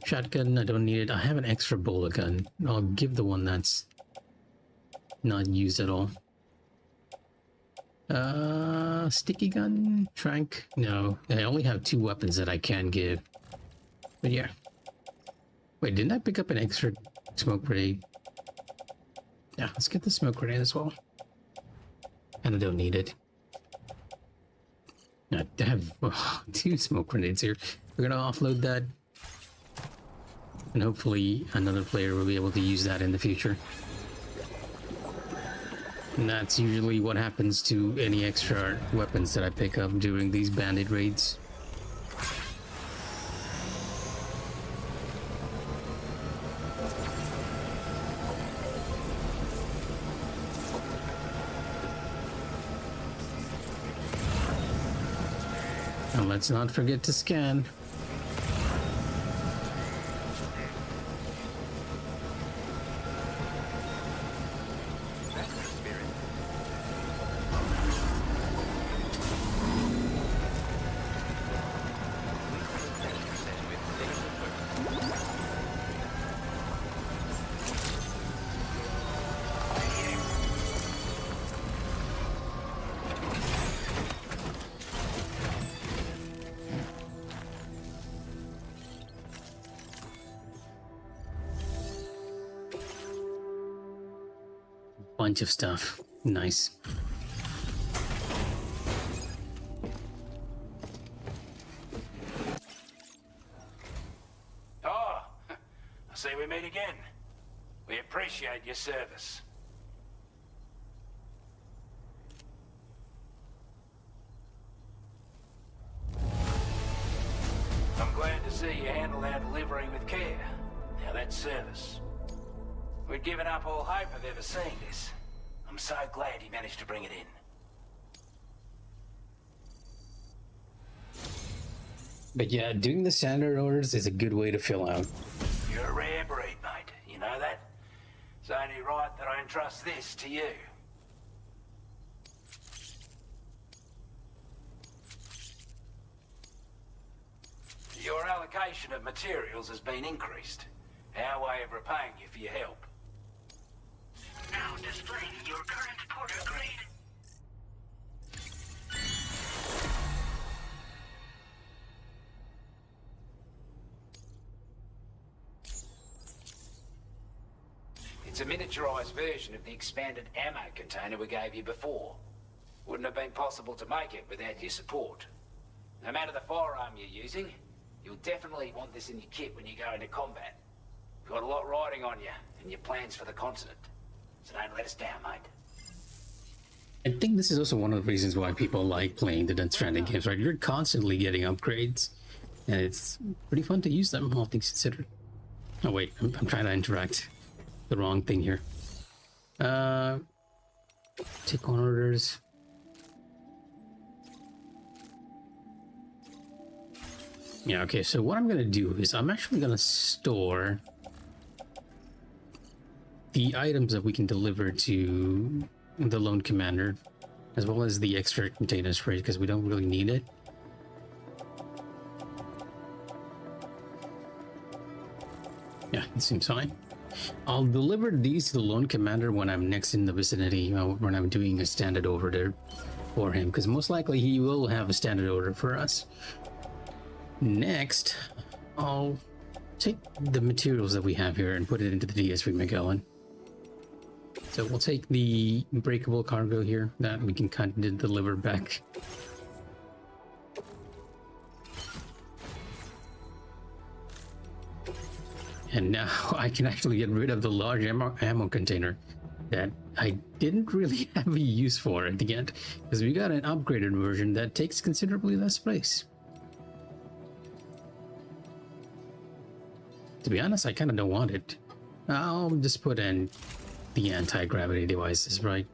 Speaker 1: Shotgun, I don't need it. I have an extra bullet gun. I'll give the one that's not used at all. Sticky gun? Trank? No, I only have 2 weapons that I can give. But yeah. Wait, didn't I pick up an extra smoke grenade? Yeah, let's get the smoke grenade as well. And I don't need it. I have 2 smoke grenades here. We're gonna offload that. And hopefully another player will be able to use that in the future. And that's usually what happens to any extra weapons that I pick up during these bandit raids. And let's not forget to scan. Bunch of stuff. Nice.
Speaker 7: Oh, I see we meet again. We appreciate your service. I'm glad to see you handled our delivery with care. Now that's service. We'd given up all hope of ever seeing this. I'm so glad you managed to bring it in.
Speaker 1: But yeah, doing the standard orders is a good way to fill out.
Speaker 7: You're a rare breed, mate. You know that? It's only right that I entrust this to you. Your allocation of materials has been increased. Our way of repaying you for your help.
Speaker 5: Now displaying your current porter grade.
Speaker 7: It's a miniaturized version of the expanded ammo container we gave you before. Wouldn't have been possible to make it without your support. No matter the firearm you're using, you'll definitely want this in your kit when you go into combat. You've got a lot riding on you and your plans for the continent. So don't let us down, mate.
Speaker 1: I think this is also one of the reasons why people like playing the Death Stranding games, right? You're constantly getting upgrades, and it's pretty fun to use them, all things considered. Oh wait, I'm trying to interact. The wrong thing here. Take on orders. Yeah, okay, so what I'm gonna do is I'm actually gonna store the items that we can deliver to the lone commander, as well as the extra containers for it, because we don't really need it. Yeah, it seems fine. I'll deliver these to the lone commander when I'm next in the vicinity, when I'm doing a standard order there for him, because most likely he will have a standard order for us. Next, I'll take the materials that we have here and put it into the DSV Magellan. So we'll take the breakable cargo here that we can kind of deliver back. And now I can actually get rid of the large ammo container that I didn't really have a use for at the end, because we got an upgraded version that takes considerably less space. To be honest, I kind of don't want it. I'll just put in the anti-gravity devices, right?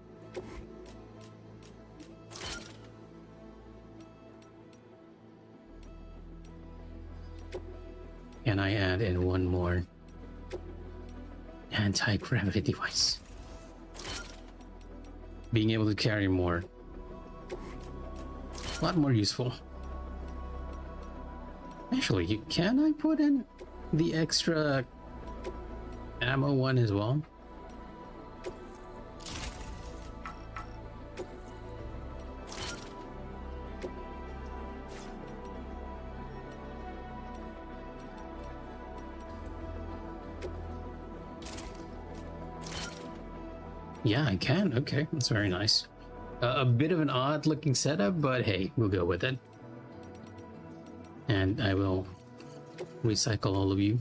Speaker 1: And I add in one more anti-gravity device. Being able to carry more. A lot more useful. Actually, can I put in the extra ammo one as well? Yeah, I can. Okay, that's very nice. A bit of an odd looking setup, but hey, we'll go with it. And I will recycle all of you.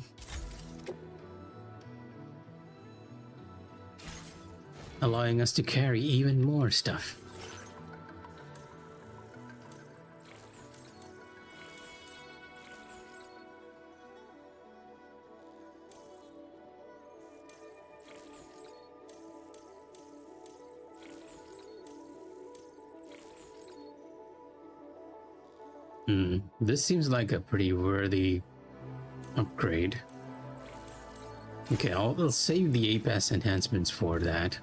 Speaker 1: Allowing us to carry even more stuff. This seems like a pretty worthy upgrade. Okay, I'll save the APAS enhancements for that.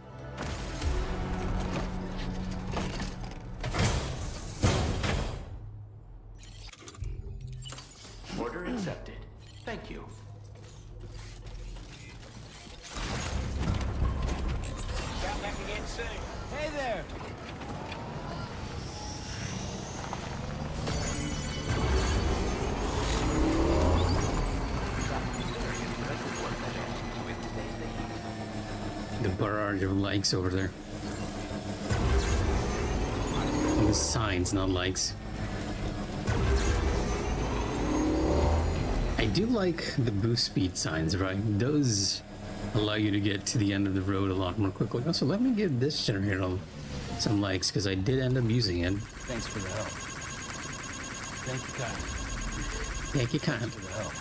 Speaker 3: Order accepted. Thank you.
Speaker 7: Come back again soon.
Speaker 8: Hey there!
Speaker 1: The barrage of likes over there. The signs, not likes. I do like the boost speed signs, right? Those allow you to get to the end of the road a lot more quickly. Also, let me give this generator some likes, because I did end up using it.
Speaker 8: Thanks for the help. Thank you, Kyle.
Speaker 1: Thank you, kind.
Speaker 8: For the help.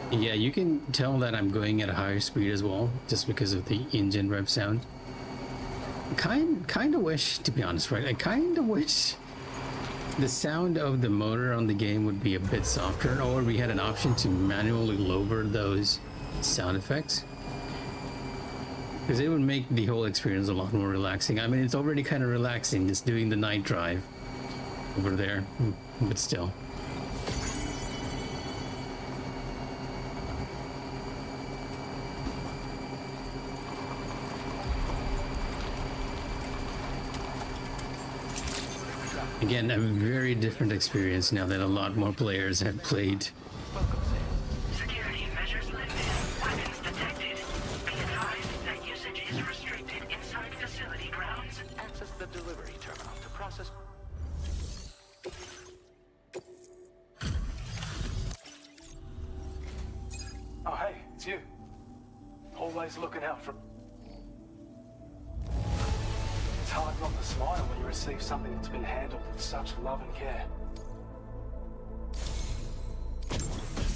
Speaker 1: Yeah, you can tell that I'm going at a higher speed as well, just because of the engine rev sound. Kind of wish, to be honest, right? I kind of wish the sound of the motor on the game would be a bit softer, or we had an option to manually lower those sound effects. Because it would make the whole experience a lot more relaxing. I mean, it's already kind of relaxing just doing the night drive over there, but still. Again, a very different experience now that a lot more players have played.
Speaker 5: Security measures lifted. Weapons detected. Be advised that usage is restricted inside facility grounds.
Speaker 3: Access the delivery terminal to process.
Speaker 4: Oh, hey, it's you. Always looking out for... It's hard not to smile when you receive something that's been handled with such love and care.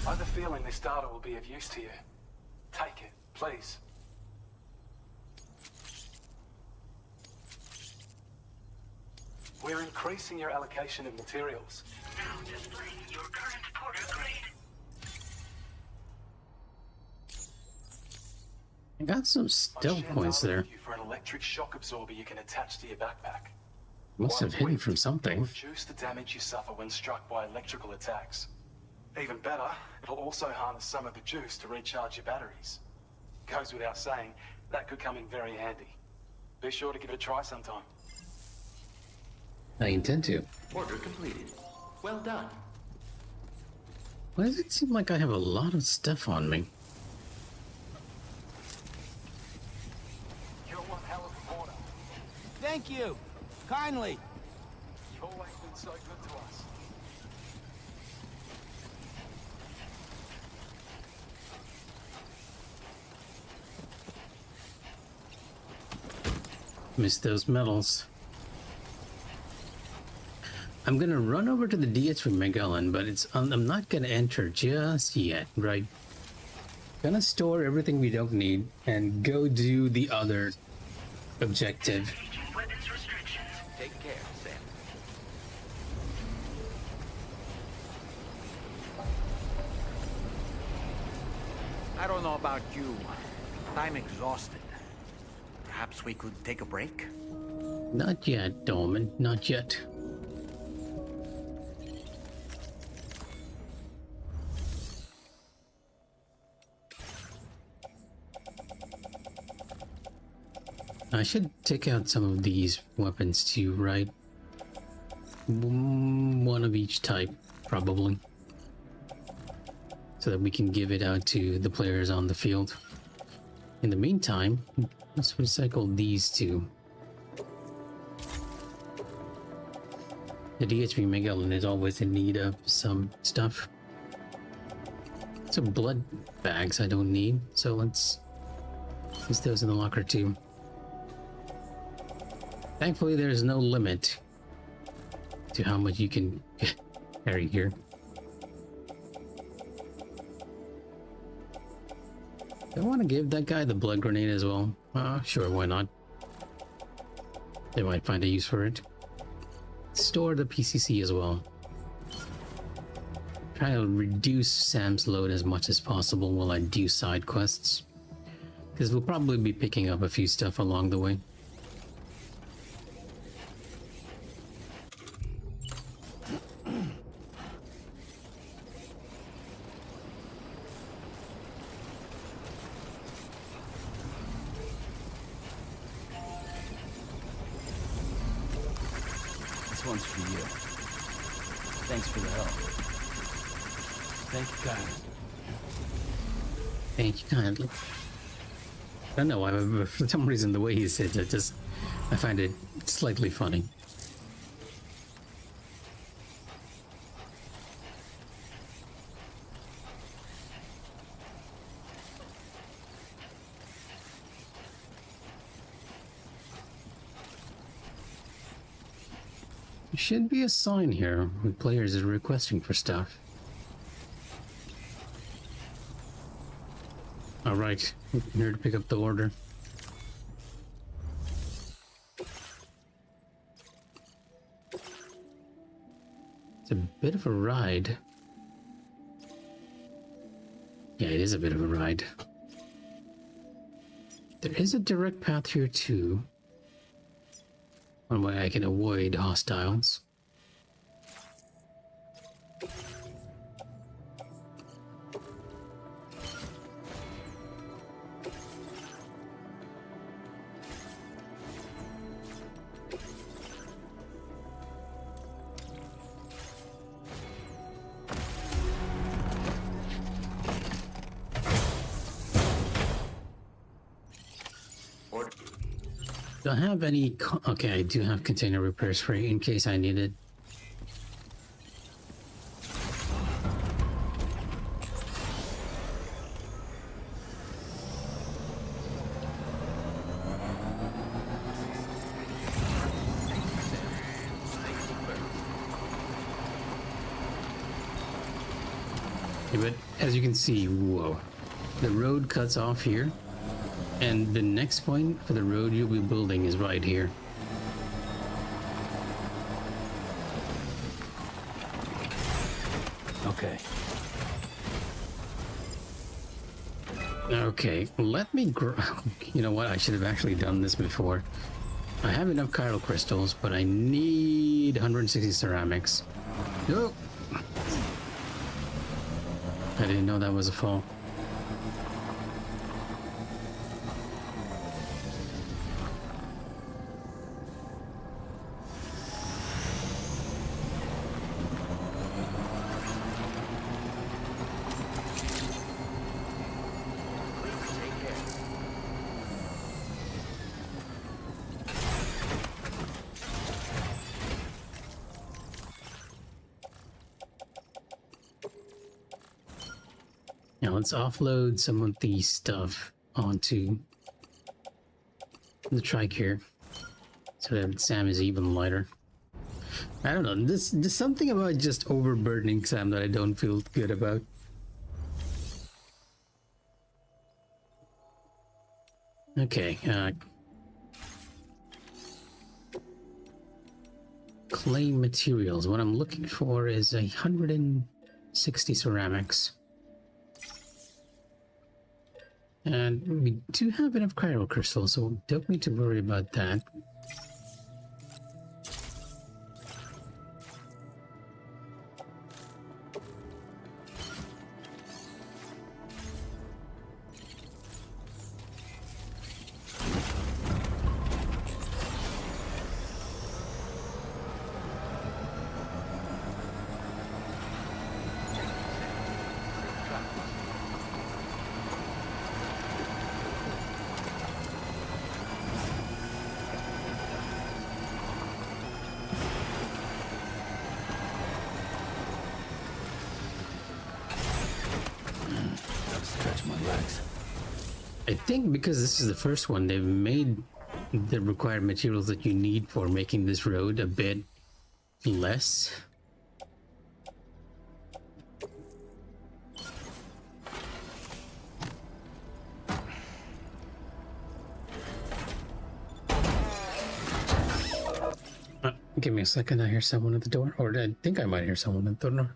Speaker 4: I have a feeling this data will be of use to you. Take it, please. We're increasing your allocation of materials.
Speaker 5: Now displaying your current porter grade.
Speaker 1: I got some
Speaker 4: I've
Speaker 1: stealth
Speaker 4: shared
Speaker 1: points
Speaker 4: data
Speaker 1: there.
Speaker 4: with you for an electric shock absorber you can attach to your backpack.
Speaker 1: Must have hidden from
Speaker 4: It'll
Speaker 1: something.
Speaker 4: reduce the damage you suffer when struck by electrical attacks. Even better, it'll also harness some of the juice to recharge your batteries. Goes without saying, that could come in very handy. Be sure to give it a try sometime.
Speaker 1: I intend to.
Speaker 3: Order completed. Well done.
Speaker 1: Why does it seem like I have a lot of stuff on me?
Speaker 4: You're one hell of a porter.
Speaker 8: Thank you. Kindly.
Speaker 4: You've always been so good to us.
Speaker 1: Missed those medals. I'm gonna run over to the DH with Magellan, but I'm not gonna enter just yet, right? Gonna store everything we don't need and go do the other objective.
Speaker 5: Agent weapons restrictions.
Speaker 3: Take care, Sam.
Speaker 2: I don't know about you. I'm exhausted. Perhaps we could take a break?
Speaker 1: Not yet, Dolman, not yet. I should take out some of these weapons too, right? One of each type, probably. So that we can give it out to the players on the field. In the meantime, let's recycle these two. The DHP Magellan is always in need of some stuff. Some blood bags I don't need, so let's use those in the locker too. Thankfully, there's no limit to how much you can carry here. Do I want to give that guy the blood grenade as well? Sure, why not? They might find a use for it. Store the PCC as well. Try to reduce Sam's load as much as possible while I do side quests. Because we'll probably be picking up a few stuff along the way.
Speaker 8: This one's for you. Thanks for the help.
Speaker 3: Thank you kindly.
Speaker 1: Thank you kindly. I don't know, for some reason the way he says it, I find it slightly funny. There should be a sign here when players are requesting for stuff. Alright, here to pick up the order. It's a bit of a ride. Yeah, it is a bit of a ride. There is a direct path here too. One way I can avoid hostiles. Don't have any. Okay, I do have container repair spray in case I need it. Yeah, but as you can see, whoa, the road cuts off here. And the next point for the road you'll be building is right here.
Speaker 8: Okay.
Speaker 1: Okay, let me you know what? I should have actually done this before. I have enough chiral crystals, but I need 160 ceramics. Oh! I didn't know that was a fall. Now let's offload some of the stuff onto the trike here, so that Sam is even lighter. I don't know. There's something about just overburdening Sam that I don't feel good about. Okay. Clay materials. What I'm looking for is 160 ceramics. And we do have enough chiral crystals, so don't need to worry about that. I think because this is the first one, they've made the required materials that you need for making this road a bit less. Give me a second, I hear someone at the door, or I think I might hear someone at the door.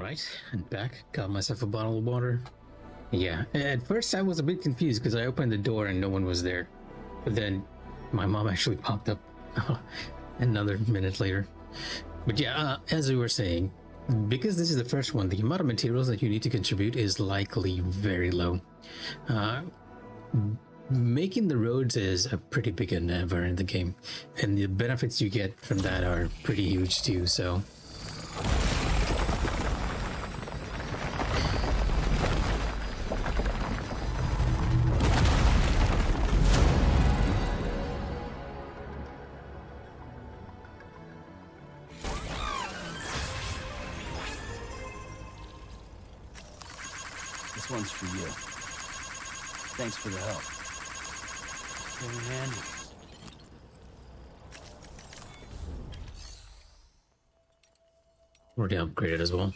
Speaker 1: Alright, and back. Got myself a bottle of water. Yeah, at first I was a bit confused because I opened the door and no one was there. But then my mom actually popped up another minute later. But yeah, as we were saying, because this is the first one, the amount of materials that you need to contribute is likely very low. Making the roads is a pretty big endeavor in the game, and the benefits you get from that are pretty huge too, so...
Speaker 8: This one's for you. Thanks for the help. Very handy.
Speaker 1: Already upgraded as well.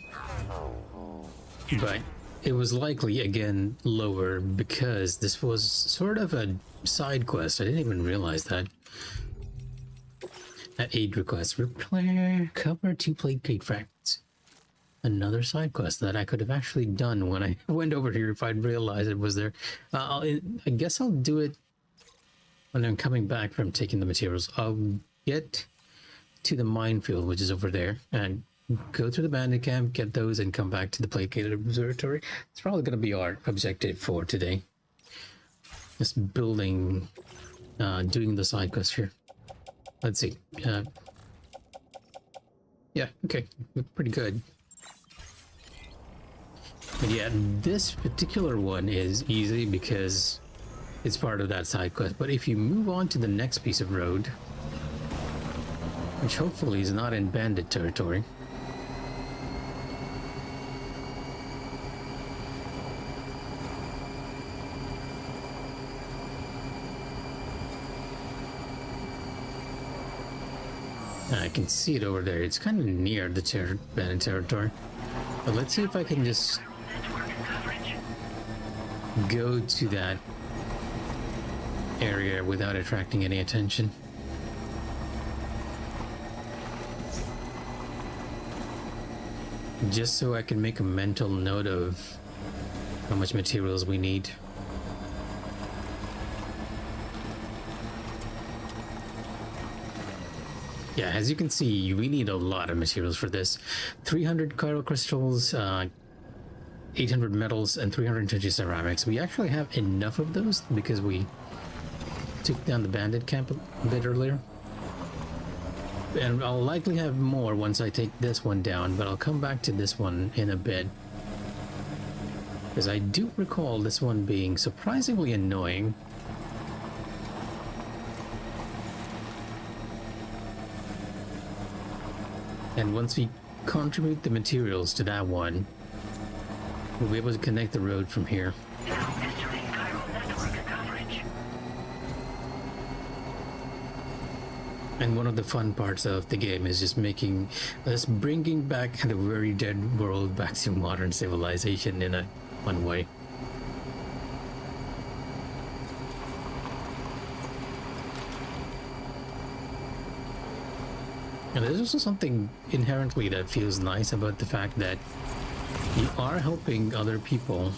Speaker 1: But it was likely, again, lower because this was sort of a side quest. I didn't even realize that. At aid request, repair, cover 2 plate gate fragments. Another side quest that I could have actually done when I went over here if I'd realized it was there. I guess I'll do it when I'm coming back from taking the materials. I'll get to the minefield, which is over there, and go through the bandit camp, get those, and come back to the placated observatory. It's probably going to be our objective for today. Just building, doing the side quest here. Let's see. Yeah, okay, pretty good. But yeah, this particular one is easy because it's part of that side quest. But if you move on to the next piece of road, which hopefully is not in bandit territory, I can see it over there. It's kind of near the bandit territory. But let's see if I can just go to that area without attracting any attention. Just so I can make a mental note of how much materials we need. Yeah, as you can see, we need a lot of materials for this. 300 chiral crystals, 800 metals, and 320 ceramics. We actually have enough of those because we took down the bandit camp a bit earlier. And I'll likely have more once I take this one down, but I'll come back to this one in a bit. Because I do recall this one being surprisingly annoying. And once we contribute the materials to that one, we'll be able to connect the road from here.
Speaker 5: Now entering chiral network coverage.
Speaker 1: And one of the fun parts of the game is just making us bringing back the very dead world back to modern civilization in a fun way. And there's also something inherently that feels nice about the fact that you are helping other people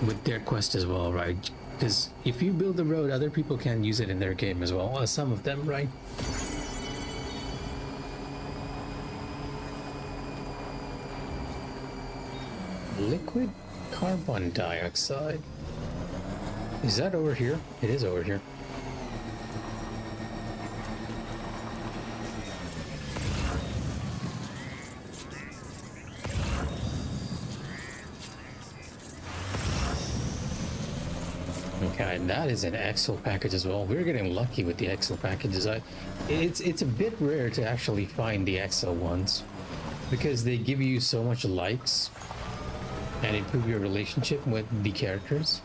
Speaker 1: with their quest as well, right? Because if you build the road, other people can use it in their game as well, some of them, right? Liquid carbon dioxide. Is that over here? It is over here. Okay, that is an Excel package as well. We're getting lucky with the Excel packages. It's a bit rare to actually find the Excel ones because they give you so much likes and improve your relationship with the characters.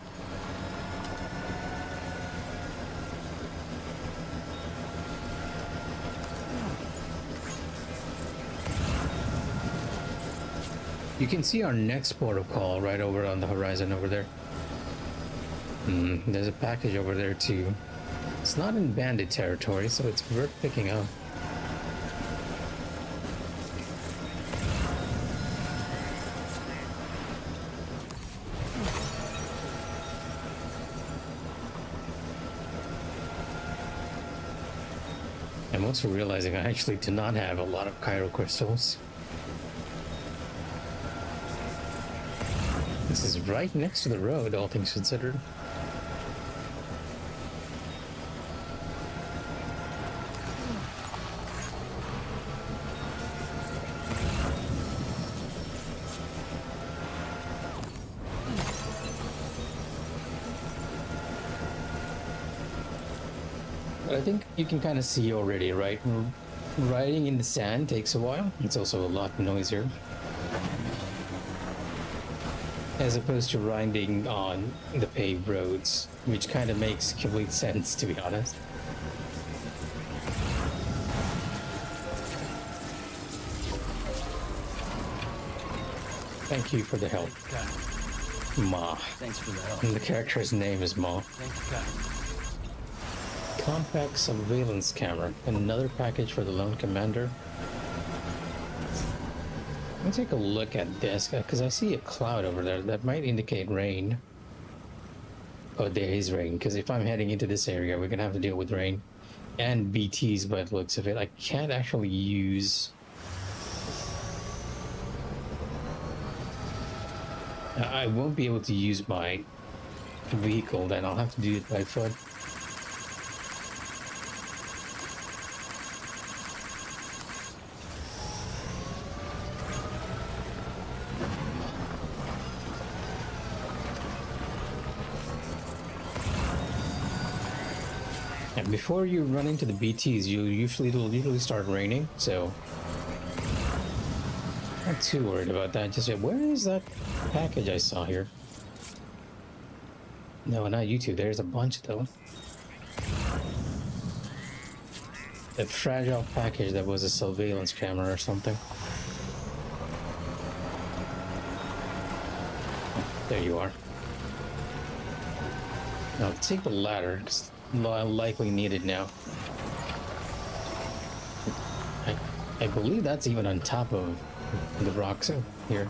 Speaker 1: You can see our next port of call right over on the horizon over there. There's a package over there too. It's not in bandit territory, so it's worth picking up. also realizing I actually do not have a lot of Cairo crystals. This is right next to the road, all things considered. But I think you can kind of see already, right? Riding in the sand takes a while. It's also a lot noisier. As opposed to riding on the paved roads, which kind of makes complete sense, to be honest. Thank you for the help, Ma.
Speaker 8: Thanks for the help.
Speaker 1: And the character's name is Ma.
Speaker 8: Thank you, Kai.
Speaker 1: Compact surveillance camera. Another package for the lone commander. Let me take a look at this, because I see a cloud over there that might indicate rain. Oh, there is rain, because if I'm heading into this area, we're going to have to deal with rain. And BTs by the looks of it. I can't actually use... I won't be able to use my vehicle, then I'll have to do it by foot. And before you run into the BTs, it'll usually start raining, so not too worried about that. Just where is that package I saw here? No, not YouTube. There's a bunch though. A fragile package that was a surveillance camera or something. There you are. Now take the ladder, because I'll likely need it now. I believe that's even on top of the rocks here.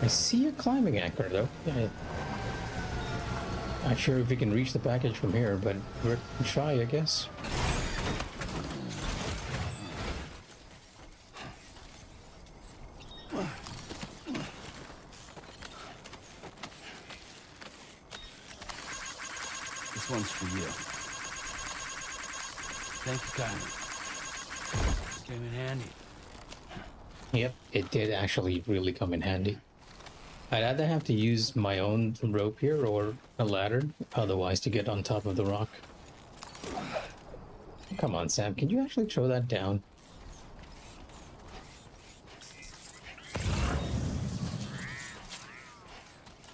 Speaker 1: I see a climbing anchor though. Yeah. Not sure if we can reach the package from here, but we're gonna try, I guess.
Speaker 8: This one's for you. Thank you, Kai. Came in handy.
Speaker 1: Yep, it did actually really come in handy. I'd either have to use my own rope here or a ladder, otherwise to get on top of the rock. Come on, Sam, can you actually throw that down?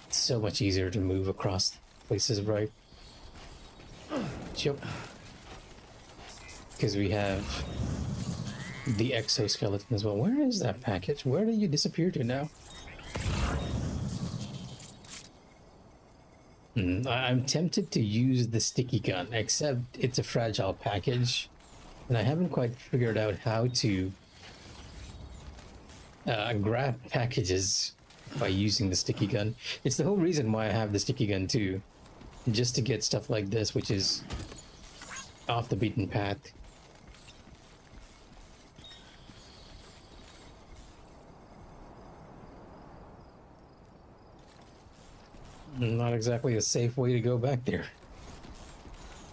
Speaker 1: It's so much easier to move across places, right? Yep. Because we have the exoskeleton as well. Where is that package? Where did you disappear to now? I'm tempted to use the sticky gun, except it's a fragile package, and I haven't quite figured out how to grab packages by using the sticky gun. It's the whole reason why I have the sticky gun too, just to get stuff like this, which is off the beaten path. Not exactly a safe way to go back there.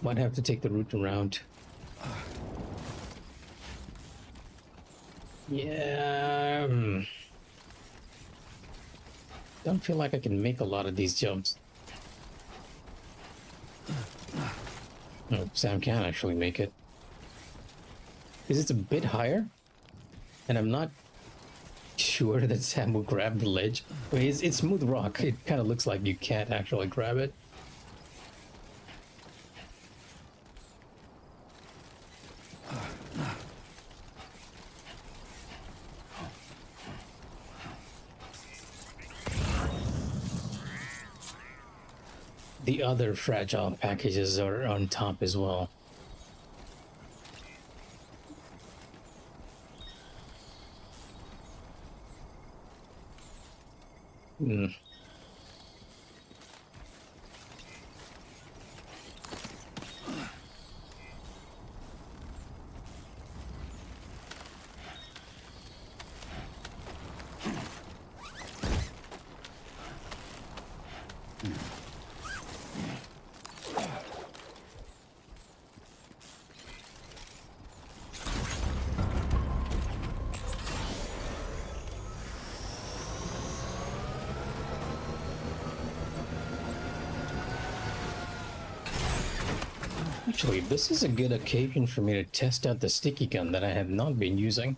Speaker 1: Might have to take the route around. Yeah. Don't feel like I can make a lot of these jumps. Oh, Sam can actually make it. Because it's a bit higher. And I'm not sure that Sam will grab the ledge. I mean, it's smooth rock. It kind of looks like you can't actually grab it. The other fragile packages are on top as well. Mm. Actually, this is a good occasion for me to test out the sticky gun that I have not been using.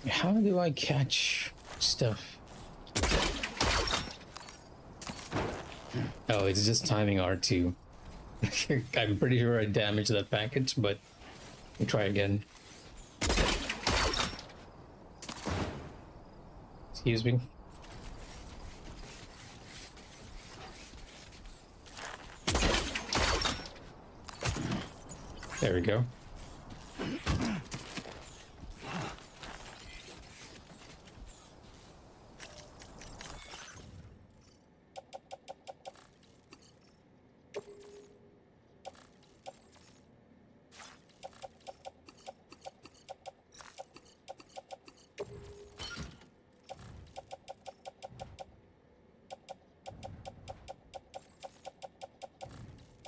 Speaker 1: How do I catch stuff? Oh, it's just timing R2. I'm pretty sure I damaged that package, but we'll try again. Excuse me. There we go.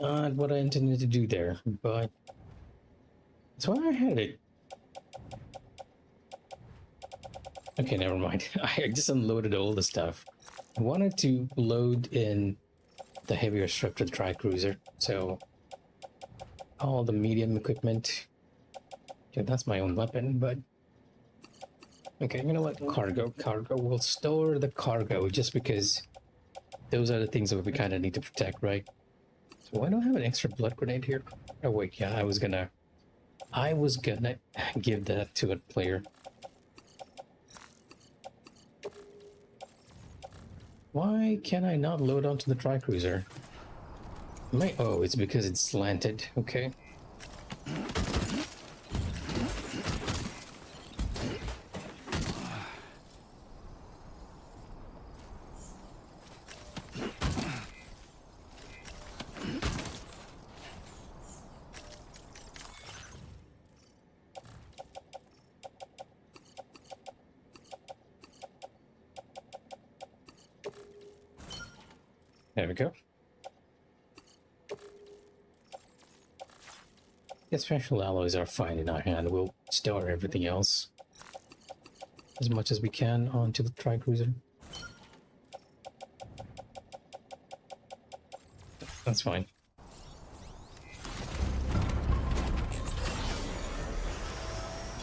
Speaker 1: Not what I intended to do there, but that's why I had it. Okay, never mind. I just unloaded all the stuff. I wanted to load in the heavier structured tri-cruiser, so all the medium equipment. Yeah, that's my own weapon, but okay, you know what? Cargo. We'll store the cargo just because those are the things that we kind of need to protect, right? So why do I have an extra blood grenade here? Oh wait, yeah, I was gonna give that to a player. Why can I not load onto the tri-cruiser? Oh, it's because it's slanted. Okay. There we go. The special alloys are fine in our hand. We'll store everything else as much as we can onto the tri-cruiser. That's fine.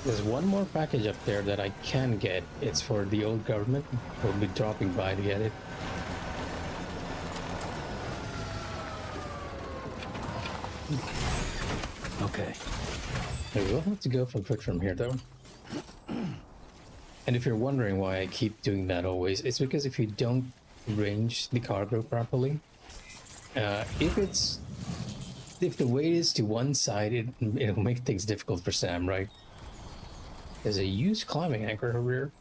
Speaker 1: There's one more package up there that I can get. It's for the old government. We'll be dropping by to get it. Okay. We will have to go for a bit from here, though. And if you're wondering why I keep doing that always, it's because if you don't range the cargo properly, if the weight is to one side, it'll make things difficult for Sam, right? There's a used climbing anchor over here.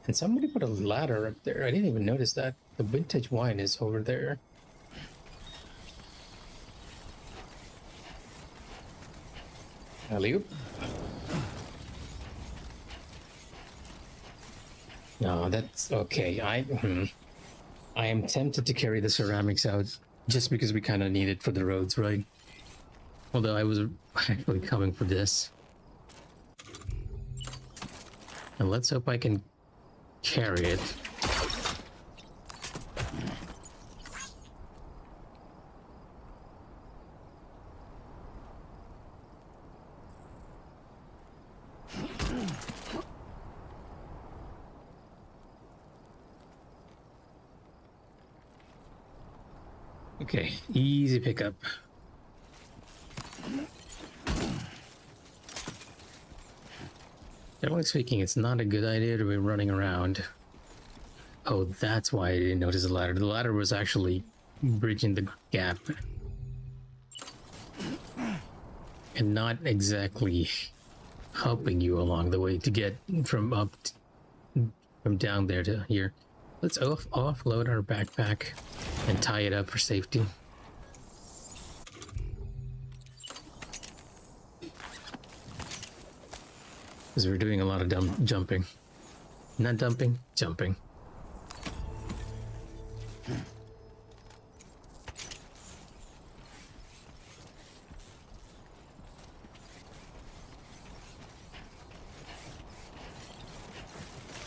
Speaker 1: And somebody put a ladder up there. I didn't even notice that. The vintage wine is over there. Alley-oop. No, that's okay. I am tempted to carry the ceramics out just because we kind of need it for the roads, right? Although I was actually coming for this. And let's hope I can carry it. Okay, easy pickup. Generally speaking, it's not a good idea to be running around. Oh, that's why I didn't notice the ladder. The ladder was actually bridging the gap. And not exactly helping you along the way to get from from down there to here. Let's offload our backpack and tie it up for safety. Because we're doing a lot of jumping. Not dumping, jumping.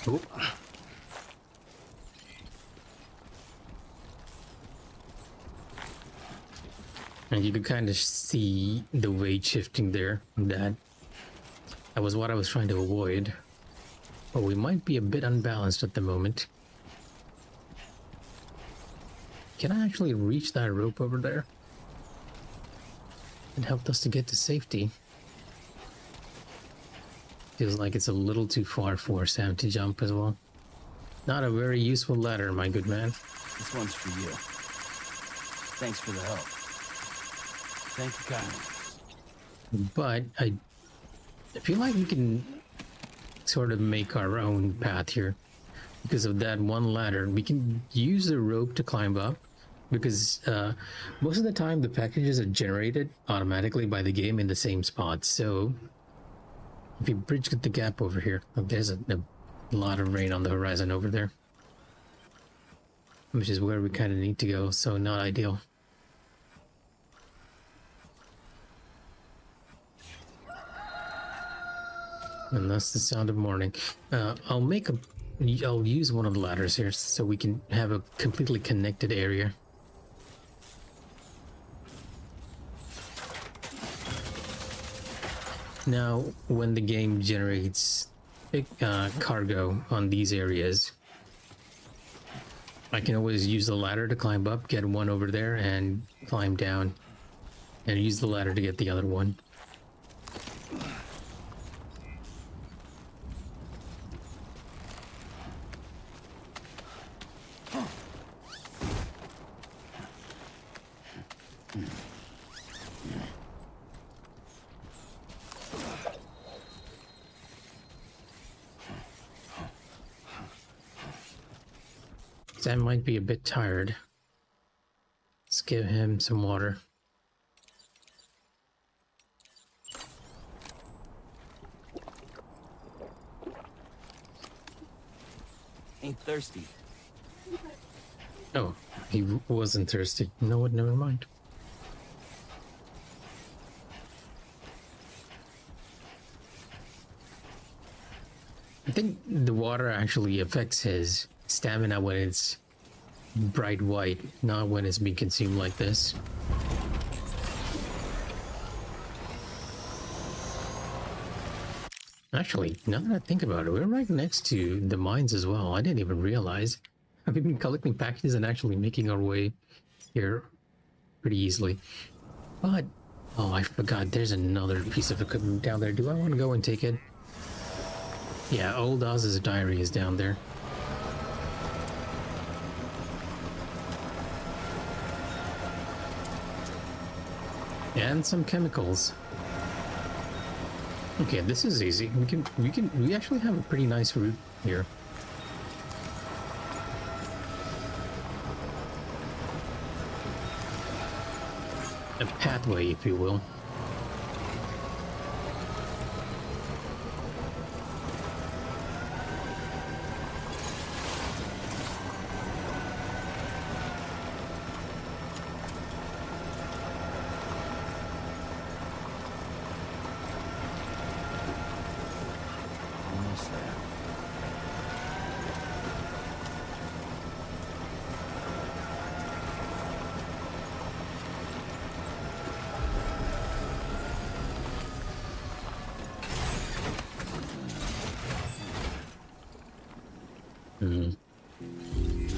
Speaker 1: Oop. And you could kind of see the weight shifting there. That was what I was trying to avoid. But we might be a bit unbalanced at the moment. Can I actually reach that rope over there? It helped us to get to safety. Feels like it's a little too far for Sam to jump as well. Not a very useful ladder, my good man.
Speaker 8: This one's for you. Thanks for the help. Thank you kindly.
Speaker 1: But I feel like we can sort of make our own path here. Because of that one ladder, we can use the rope to climb up. Because most of the time the packages are generated automatically by the game in the same spot. So if you bridge the gap over here, look, there's a lot of rain on the horizon over there. Which is where we kind of need to go, so not ideal. And that's the sound of morning. I'll use one of the ladders here so we can have a completely connected area. Now, when the game generates cargo on these areas, I can always use the ladder to climb up, get one over there, and climb down, and use the ladder to get the other one. Sam might be a bit tired. Let's give him some water.
Speaker 8: Ain't thirsty.
Speaker 1: Oh, he wasn't thirsty. No, what? Never mind. I think the water actually affects his stamina when it's bright white, not when it's being consumed like this. Actually, now that I think about it, we're right next to the mines as well. I didn't even realize. I've been collecting packages and actually making our way here pretty easily. But, oh, I forgot, there's another piece of equipment down there. Do I want to go and take it? Yeah, old Oz's diary is down there. And some chemicals. Okay, this is easy. We actually have a pretty nice route here. A pathway, if you will.
Speaker 8: Almost there.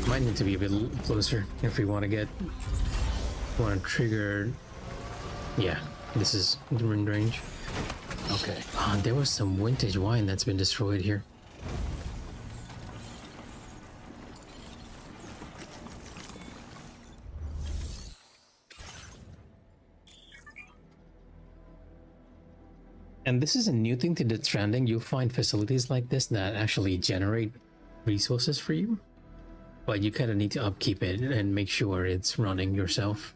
Speaker 1: Might need to be a bit closer if we want to trigger. Yeah, this is in range. Okay. Oh, there was some vintage wine that's been destroyed here. And this is a new thing to Death Stranding. You'll find facilities like this that actually generate resources for you, but you kind of need to upkeep it and make sure it's running yourself.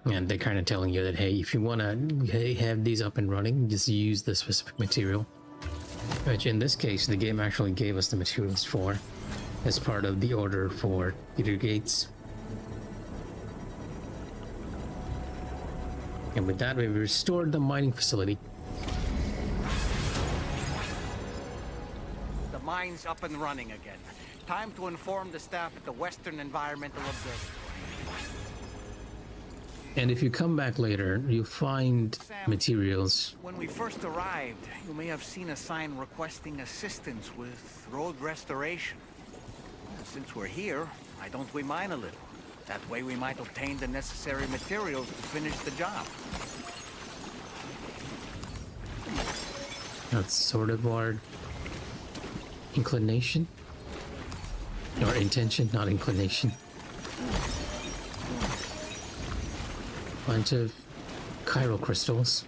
Speaker 1: And they're kind of telling you that, hey, if you want to have these up and running, just use the specific material. Which in this case, the game actually gave us the materials for as part of the order for Peter Gates. And with that, we've restored the mining facility.
Speaker 2: The mine's up and running again. Time to inform the staff at the Western Environmental Observatory.
Speaker 1: And if you come back later, you'll find materials.
Speaker 2: When we first arrived, you may have seen a sign requesting assistance with road restoration. Since we're here, why don't we mine a little? That way we might obtain the necessary materials to finish the job.
Speaker 1: That's sort of our inclination. Or intention, not inclination. Bunch of chiral crystals.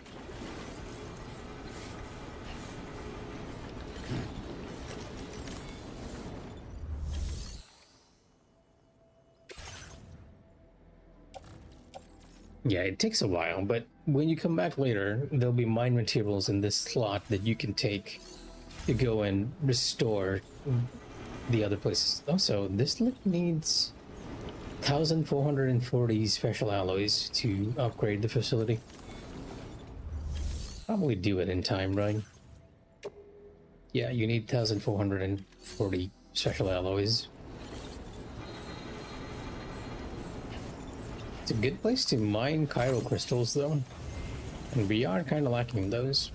Speaker 1: Yeah, it takes a while, but when you come back later, there'll be mine materials in this slot that you can take to go and restore the other places. Also, this needs 1,440 special alloys to upgrade the facility. Probably do it in time, right? Yeah, you need 1,440 special alloys. It's a good place to mine chiral crystals, though. And we are kind of lacking those.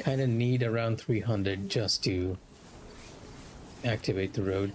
Speaker 1: Kind of need around 300 just to activate the road.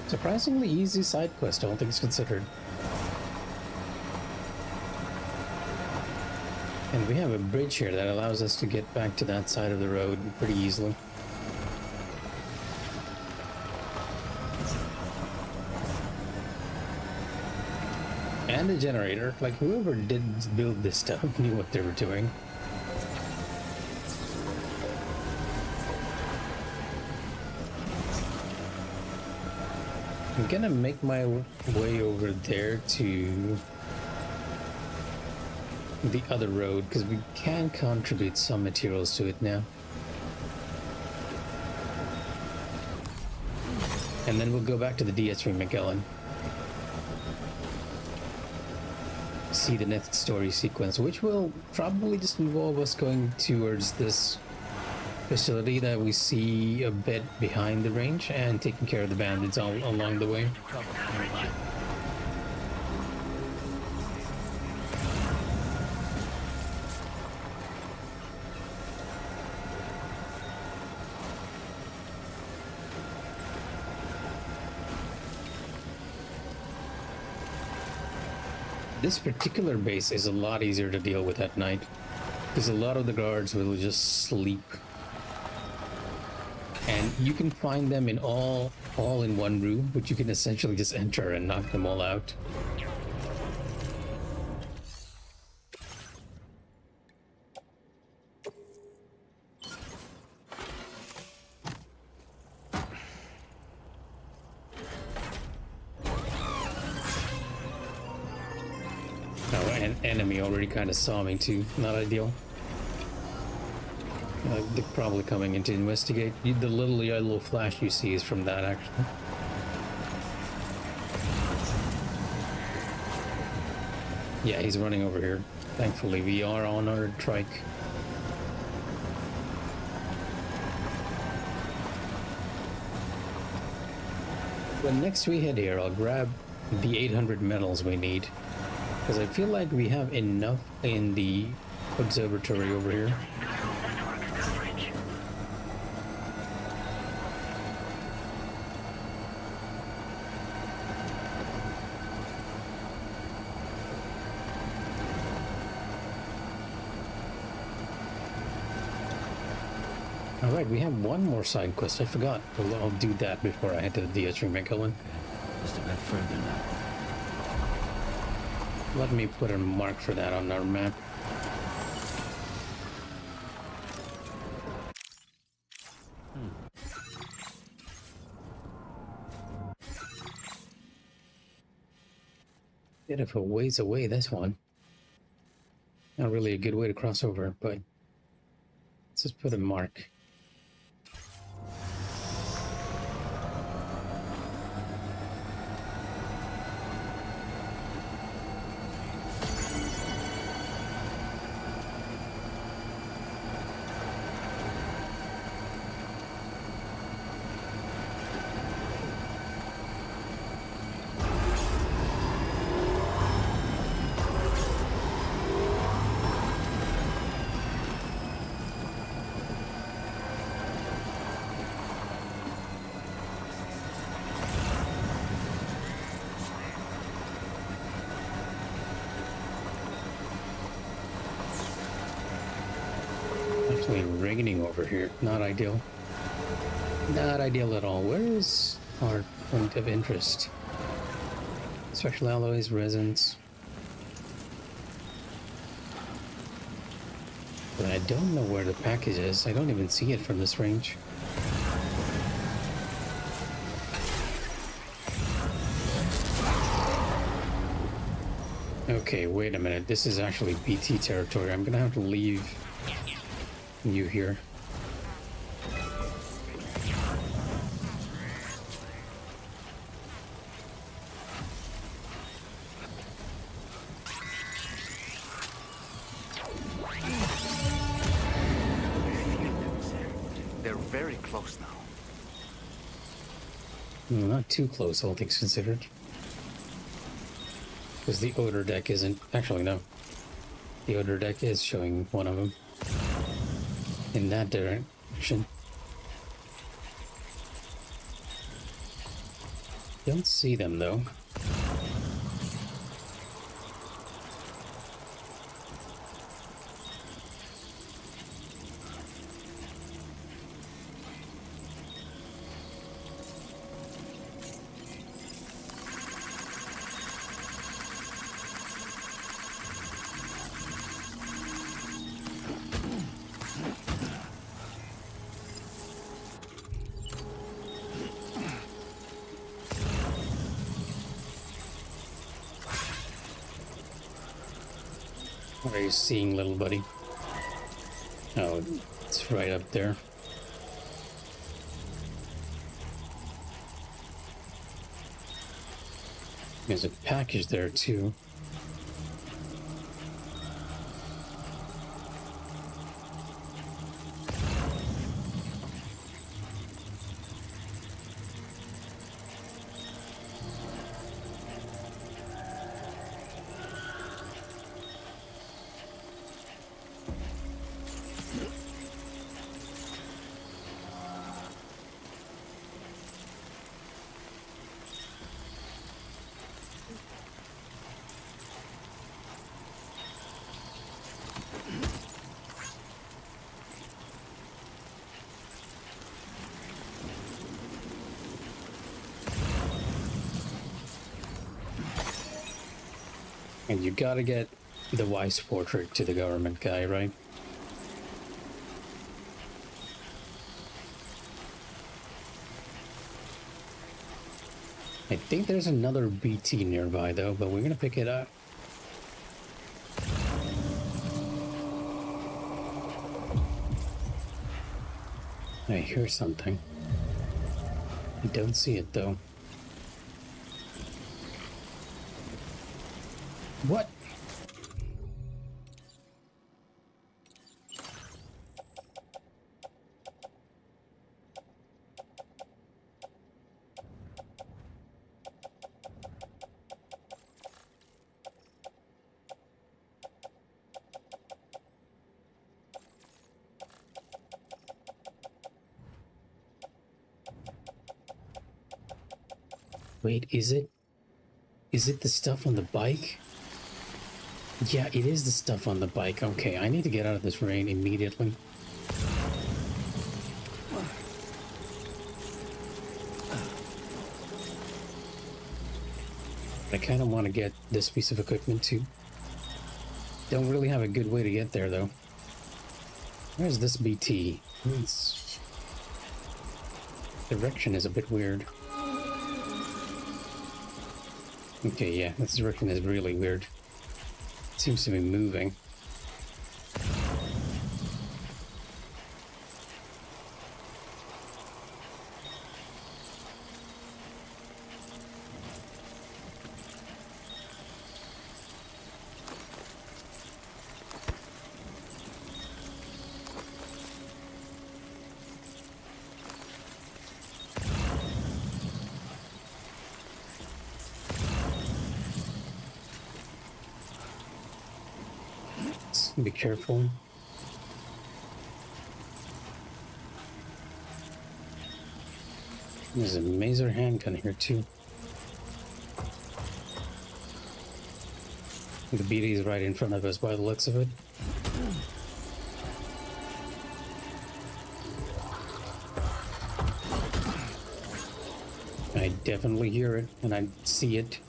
Speaker 1: Surprisingly easy side quest, all things considered. And we have a bridge here that allows us to get back to that side of the road pretty easily. And a generator. Like, whoever did build this stuff knew what they were doing. I'm gonna make my way over there to the other road, because we can contribute some materials to it now. And then we'll go back to the DS3 Magellan. See the next story sequence, which will probably just involve us going towards this facility that we see a bit behind the range and taking care of the bandits all along the way. This particular base is a lot easier to deal with at night, because a lot of the guards will just sleep. And you can find them in all in one room, but you can essentially just enter and knock them all out. Oh, an enemy already kind of saw me too. Not ideal. They're probably coming in to investigate. The little yellow flash you see is from that, actually. Yeah, he's running over here. Thankfully, we are on our trike. When next we head here, I'll grab the 800 metals we need. Because I feel like we have enough in the observatory over here.
Speaker 5: Network coverage.
Speaker 1: Alright, we have one more side quest. I forgot. I'll do that before I head to the Mikh'a one.
Speaker 8: Just a bit further now.
Speaker 1: Let me put a mark for that on our map. Bit of a ways away, this one. Not really a good way to cross over, but let's just put a mark. Actually raining over here. Not ideal. Not ideal at all. Where is our point of interest? Special alloys, resins. But I don't know where the package is. I don't even see it from this range. Okay, wait a minute. This is actually BT territory. I'm gonna have to leave you here.
Speaker 2: They're very close now.
Speaker 1: No, not too close, all things considered. Because the odor deck isn't... Actually, no. The odor deck is showing one of them. In that direction. Don't see them, though. What are you seeing, little buddy? Oh, it's right up there. There's a package there, too. And you gotta get the wise portrait to the government guy, right? I think there's another BT nearby though, but we're gonna pick it up. I hear something. I don't see it though. What? Wait, is it? Is it the stuff on the bike? Yeah, it is the stuff on the bike. Okay, I need to get out of this rain immediately. I kind of want to get this piece of equipment too. Don't really have a good way to get there though. Where's this BT? Its direction is a bit weird. Okay, yeah, this direction is really weird. It seems to be moving. Be careful. There's a maser handgun here too. The BT is right in front of us by the looks of it. I definitely hear it and I see it.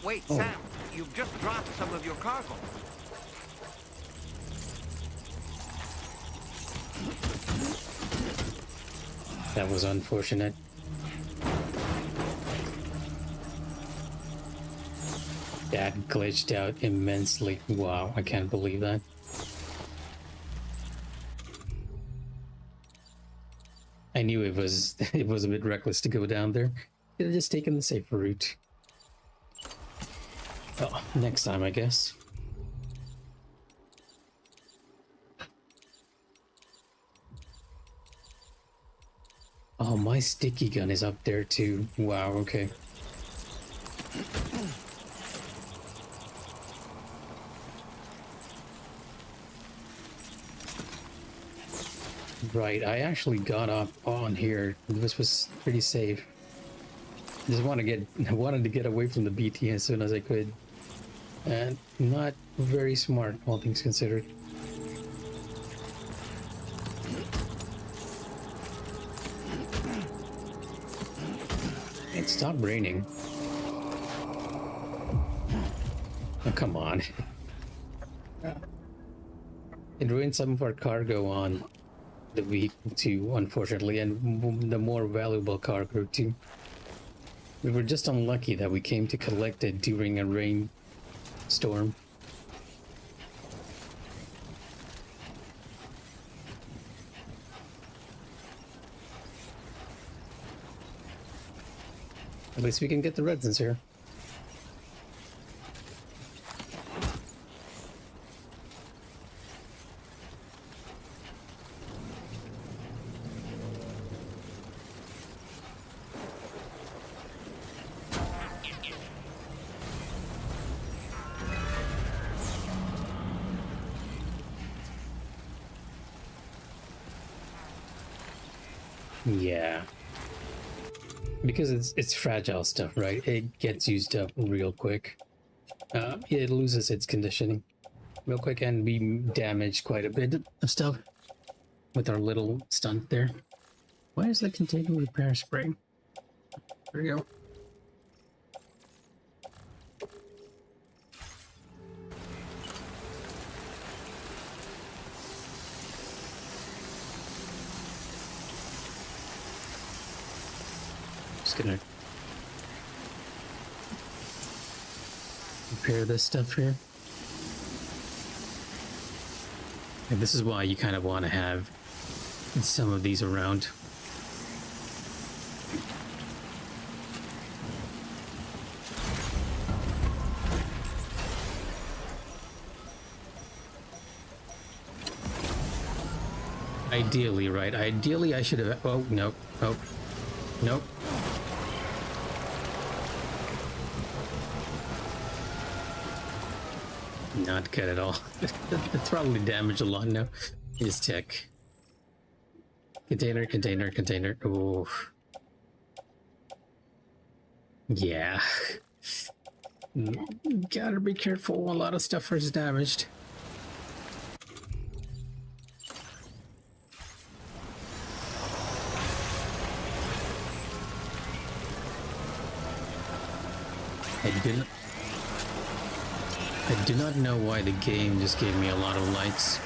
Speaker 2: Wait, Sam, you've just dropped some of your cargo.
Speaker 1: That was unfortunate. That glitched out immensely. Wow, I can't believe that. I knew it was a bit reckless to go down there. Could have just taken the safer route. Oh, next time, I guess. Oh, my sticky gun is up there too. Wow, okay. Right, I actually got up on here. This was pretty safe. Just wanted to get away from the BT as soon as I could. And not very smart, all things considered. It stopped raining. Oh, come on. It ruined some of our cargo on the vehicle too, unfortunately, and the more valuable cargo too. We were just unlucky that we came to collect it during a rainstorm. At least we can get the resins here. Yeah. Because it's fragile stuff, right? It gets used up real quick. It loses its conditioning real quick, and we damaged quite a bit of stuff with our little stunt there. Why is the container repair spray? There we go. Just gonna repair this stuff here. And this is why you kind of want to have some of these around. Ideally, right? Ideally, I should have. Oh, no. Oh, nope. Not good at all. That's probably damaged a lot now. Just check. Container, container, container. Oh. Yeah. Gotta be careful. A lot of stuff is damaged. I do not know why the game just gave me a lot of lights.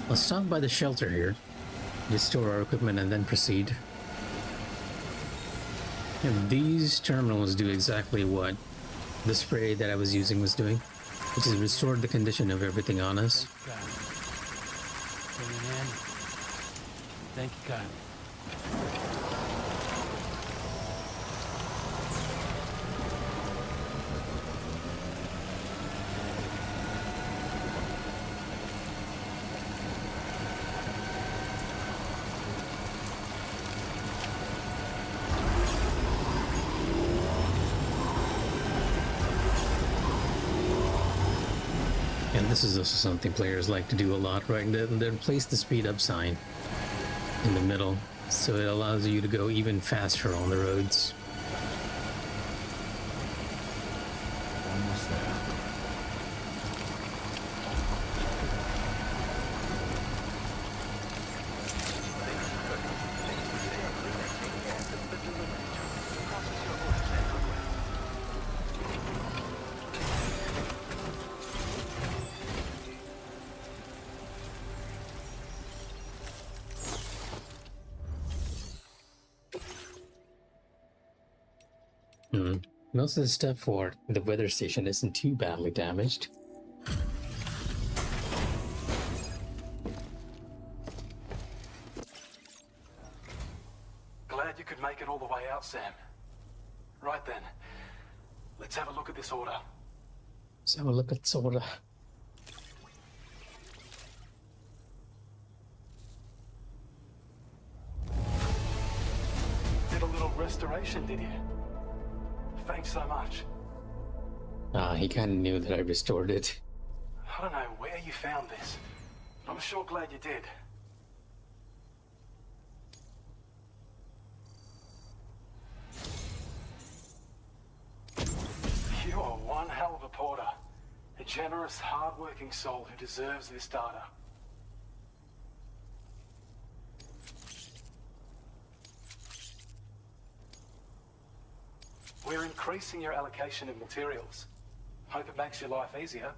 Speaker 1: Let's stop by the shelter here, restore our equipment, and then proceed. And these terminals do exactly what the spray that I was using was doing, which is restored the condition of everything on us.
Speaker 8: Thank you kindly.
Speaker 1: And this is also something players like to do a lot, right? Then place the speed up sign in the middle, so it allows you to go even faster on the roads.
Speaker 8: Almost there.
Speaker 1: Most of the stuff for the weather station isn't too badly damaged.
Speaker 4: Glad you could make it all the way out, Sam. Right then, let's have a look at this order.
Speaker 1: Let's have a look at this order.
Speaker 4: Did a little restoration, did you? Thanks so much.
Speaker 1: He kind of knew that I restored it.
Speaker 4: I don't know where you found this, but I'm sure glad you did. You are one hell of a porter. A generous, hard-working soul who deserves this data. We're increasing your allocation of materials. Hope it makes your life easier.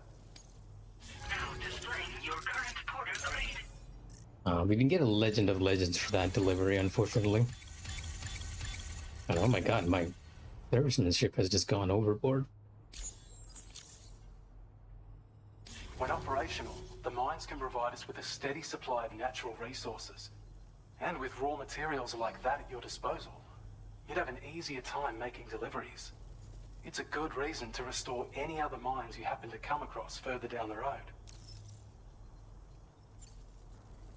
Speaker 5: Now displaying your current porter grade.
Speaker 1: We didn't get a Legend of Legends for that delivery, unfortunately. And oh my god, my servicemanship has just gone overboard.
Speaker 4: When operational, the mines can provide us with a steady supply of natural resources. And with raw materials like that at your disposal, you'd have an easier time making deliveries. It's a good reason to restore any other mines you happen to come across further down the road.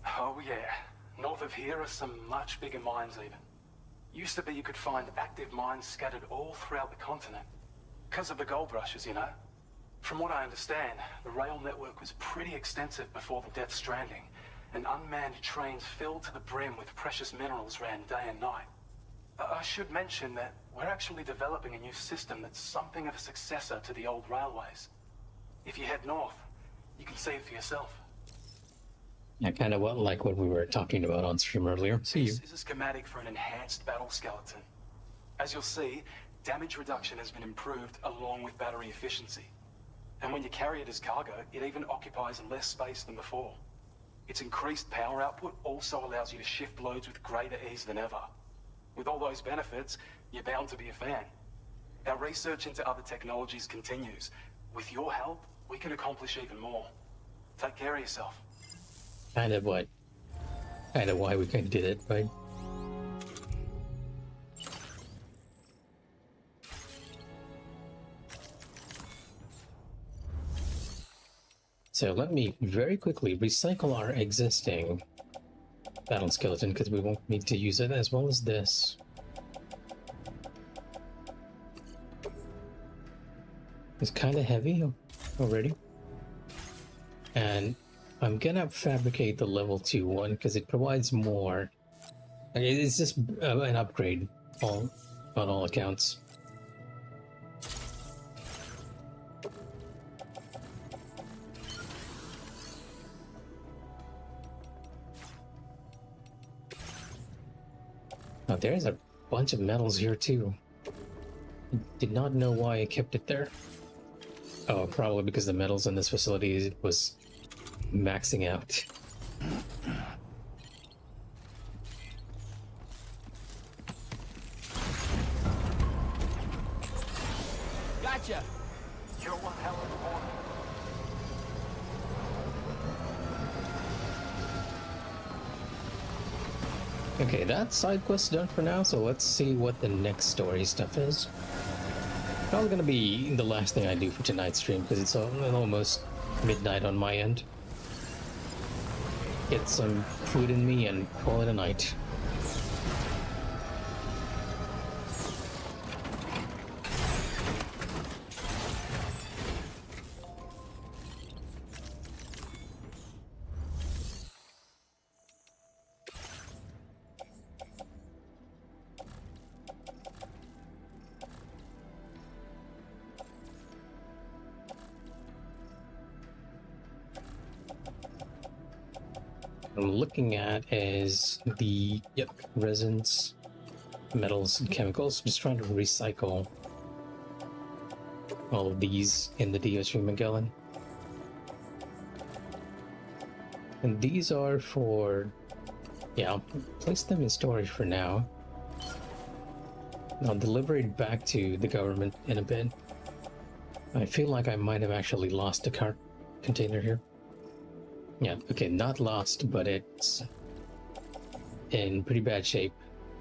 Speaker 4: Oh yeah, north of here are some much bigger mines even. Used to be you could find active mines scattered all throughout the continent. Because of the gold rushes, you know. From what I understand, the rail network was pretty extensive before the Death Stranding, and unmanned trains filled to the brim with precious minerals ran day and night. I should mention that we're actually developing a new system that's something of a successor to the old railways. If you head north, you can see it for yourself.
Speaker 1: Yeah, kind of like what we were talking about on stream earlier. See you.
Speaker 4: This is a schematic for an enhanced battle skeleton. As you'll see, damage reduction has been improved along with battery efficiency. And when you carry it as cargo, it even occupies less space than before. Its increased power output also allows you to shift loads with greater ease than ever. With all those benefits, you're bound to be a fan. Our research into other technologies continues. With your help, we can accomplish even more. Take care of yourself.
Speaker 1: Kind of what? Kind of why we kind of did it, right? So let me very quickly recycle our existing battle skeleton because we won't need to use it, as well as this. It's kind of heavy already. And I'm gonna fabricate the level 2 one because it provides more. It's just an upgrade on all accounts. Now there's a bunch of metals here too. Did not know why I kept it there. Oh, probably because the metals in this facility was maxing out.
Speaker 8: Gotcha!
Speaker 4: You're one hell of a boy.
Speaker 1: Okay, that side quest's done for now, so let's see what the next story stuff is. Probably gonna be the last thing I do for tonight's stream because it's almost midnight on my end. Get some food in me and call it a night. I'm looking at is the resins, metals, and chemicals. Just trying to recycle all of these in the DO3 Magellan. And these are for, I'll place them in storage for now. I'll deliver it back to the government in a bit. I feel like I might have actually lost a cart container here. Yeah, okay, not lost, but it's in pretty bad shape.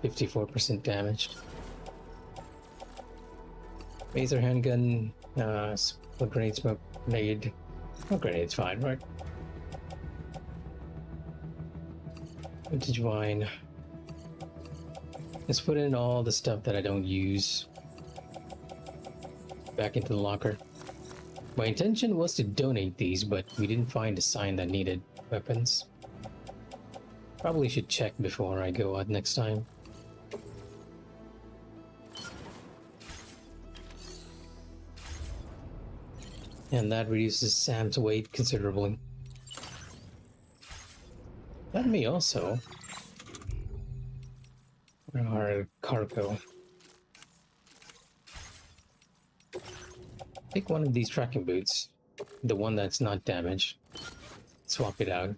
Speaker 1: 54% damaged. Laser handgun, split grenade, smoke grenade. Smoke grenade's fine, right? Vintage wine. Let's put in all the stuff that I don't use back into the locker. My intention was to donate these, but we didn't find a sign that needed weapons. Probably should check before I go out next time. And that reduces Sam's weight considerably. Let me also... our cargo. Take one of these tracking boots, the one that's not damaged. Swap it out.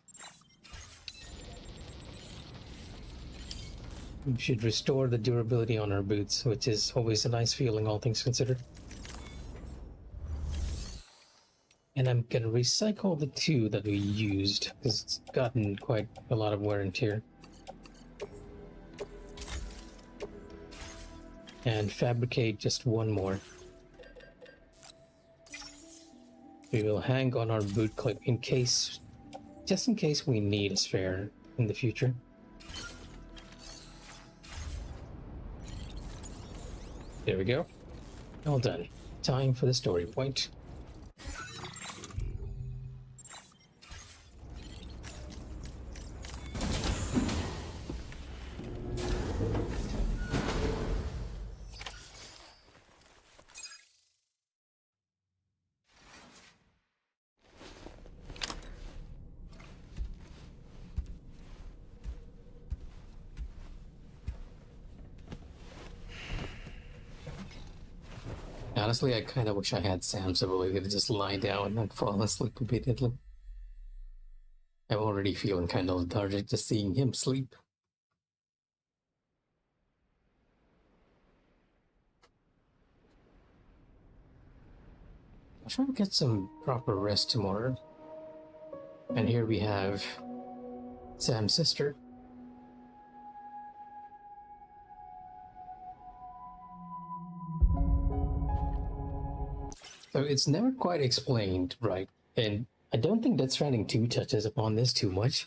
Speaker 1: We should restore the durability on our boots, which is always a nice feeling, all things considered. And I'm gonna recycle the 2 that we used, because it's gotten quite a lot of wear and tear. And fabricate just 1 more. We will hang on our boot clip in case, just in case we need a spare in the future. There we go. All done. Time for the story point. Honestly, I kind of wish I had Sam's ability to just lie down and fall asleep immediately. I've already already feeling kind of lethargic just seeing him sleep. I'll try to get some proper rest tomorrow. And here we have Sam's sister. So it's never quite explained, right? And I don't think Death Stranding 2 touches upon this too much,